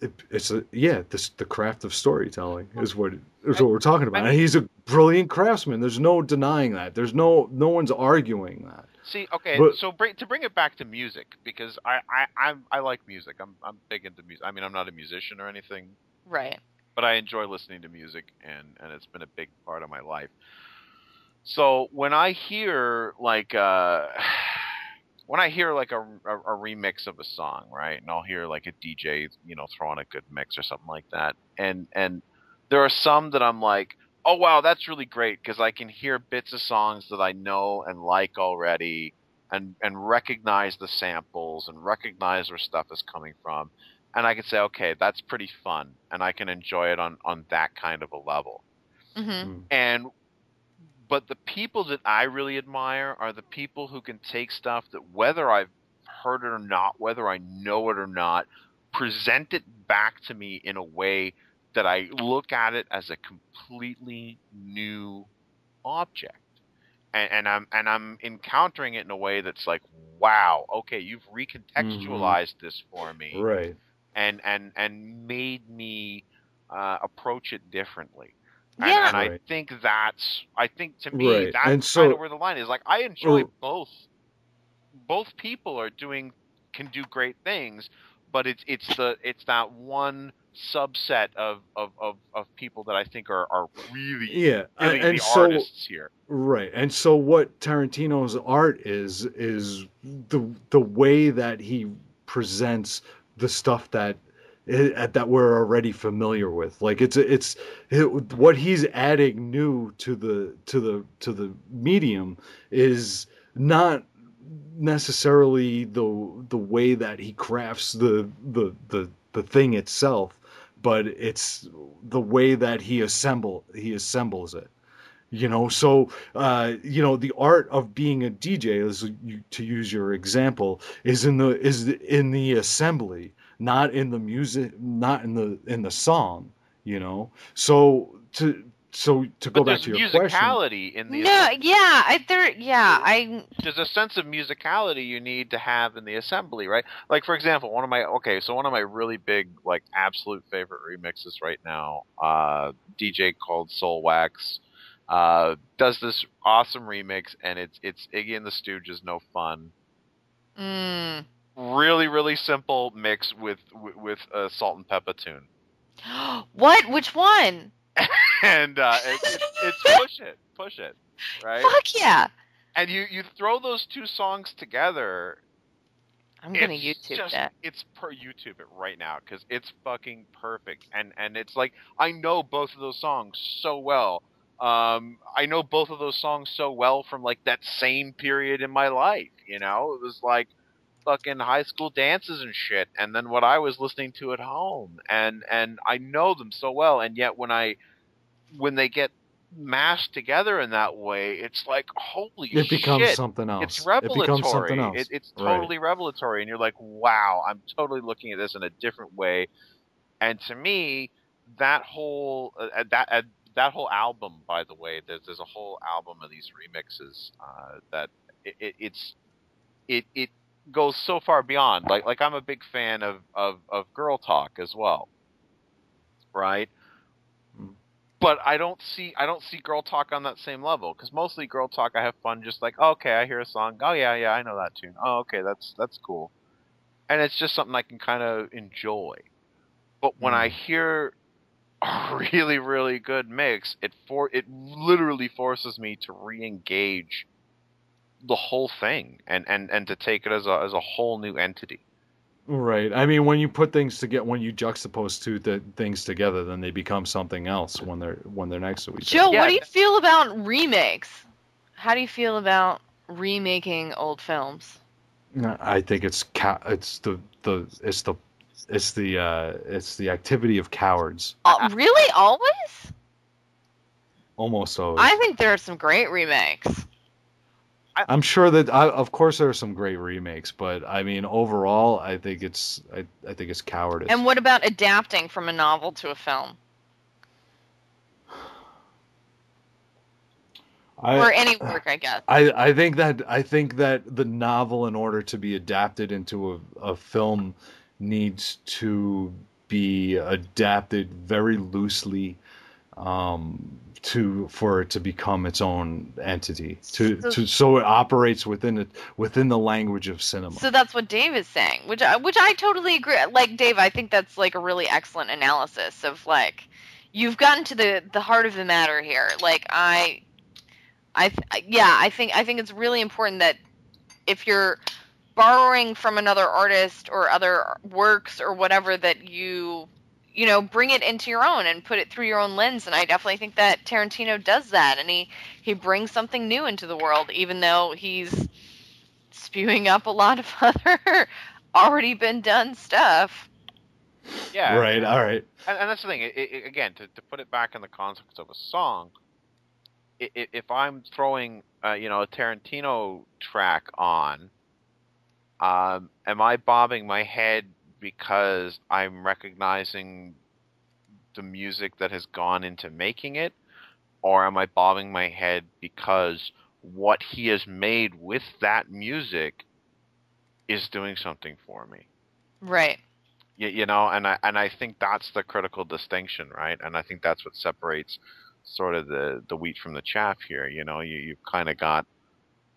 The craft of storytelling is what we're talking about. And he's a brilliant craftsman. There's no denying that. There's no one's arguing that. See, okay, so to bring it back to music, because I like music. I'm big into music. I mean, I'm not a musician or anything, right? But I enjoy listening to music, and it's been a big part of my life. So when I hear like a remix of a song, right, and I'll hear like a DJ, throw on a good mix or something like that, and there are some that I'm like, oh wow, that's really great, because I can hear bits of songs that I know and like already, and recognize the samples and recognize where stuff is coming from, and I can say, okay, that's pretty fun, and I can enjoy it on that kind of a level. Mm-hmm. But the people that I really admire are the people who can take stuff that, whether I've heard it or not, whether I know it or not, present it back to me in a way that I look at it as a completely new object, and I'm encountering it in a way that's like, wow, okay, you've recontextualized this for me, right? And made me approach it differently. And Yeah. I think to me that's kind of where the line is. Like, I enjoy both. Both people can do great things, but it's that one subset of people that I think are really the artists here. Right. And so what Tarantino's art is the way that he presents the stuff that we're already familiar with. Like it's what he's adding new to the medium is not necessarily the way that he crafts the thing itself, but it's the way that he assembles it. So the art of being a DJ, to use your example, is in the assembly, not in the music, not in the song. So to go back to your musicality question, there's a sense of musicality you need to have in the assembly, right? Like, for example, one of my really big, like, absolute favorite remixes right now, DJ called Soul Wax, does this awesome remix, and it's Iggy and the Stooges, No Fun. Really, really simple mix with a Salt and Pepper tune. What? Which one? And it's push it, right? Fuck yeah! And you throw those two songs together. I'm gonna YouTube that. It's per YouTube it right now, because it's fucking perfect, and it's like, I know both of those songs so well. I know both of those songs so well from like that same period in my life. It was like fucking high school dances and shit, and then what I was listening to at home, and I know them so well, and yet when they get mashed together in that way, it's like, holy shit, it becomes something else. It's revelatory. It becomes something else. It's totally revelatory, and you're like, wow, I'm totally looking at this in a different way. And to me, that whole that whole album, by the way, there's a whole album of these remixes that it goes so far beyond. Like I'm a big fan of Girl Talk as well, right? But I don't see Girl Talk on that same level, because mostly Girl Talk I have fun just like, oh, okay, I hear a song, oh yeah, I know that tune, oh okay, that's cool, and it's just something I can kind of enjoy. But when I hear a really, really good mix, it literally forces me to re-engage the whole thing and to take it as a whole new entity. Right. I mean, when you put things together, when you juxtapose things together, then they become something else when they're next to each other. Joe, what do you feel about remakes? How do you feel about remaking old films? I think it's the activity of cowards. Really, always? Almost always. I think there are some great remakes. I'm sure that of course there are some great remakes, but I mean overall, I think it's cowardice. And what about adapting from a novel to a film? Or any work, I guess. I think that the novel, in order to be adapted into a film, needs to be adapted very loosely, for it to become its own entity, so it operates within the language of cinema. So that's what Dave is saying, which I totally agree. Like Dave, I think that's like a really excellent analysis of like you've gotten to the heart of the matter here. Like I think it's really important that if you're borrowing from another artist or other works or whatever, that you bring it into your own and put it through your own lens. And I definitely think that Tarantino does that, and he brings something new into the world, even though he's spewing up a lot of other already been done stuff. Yeah. Right. All right. And that's the thing. Again, to put it back in the context of a song, if I'm throwing a Tarantino track on, am I bobbing my head because I'm recognizing the music that has gone into making it, or am I bobbing my head because what he has made with that music is doing something for me? Right. And I think that's the critical distinction, right? And I think that's what separates sort of the wheat from the chaff here. You've kind of got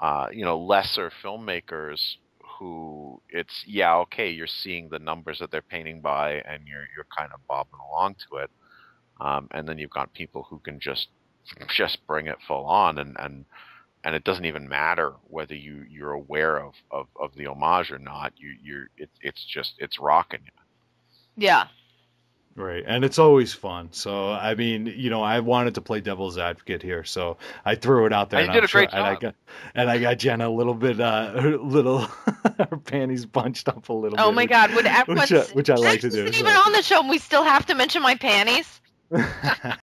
lesser filmmakers who it's you're seeing the numbers that they're painting by, and you're kind of bobbing along to it, and then you've got people who can just bring it full on, and it doesn't even matter whether you're aware of the homage or not. It's rocking you. Yeah. Right, and it's always fun. So I mean, I wanted to play devil's advocate here, so I threw it out there. And you did a great job. And I got Jenna a little bit, her panties bunched up a little bit. Oh my God! Would everyone? Which I like to do. Even on the show, we still have to mention my panties.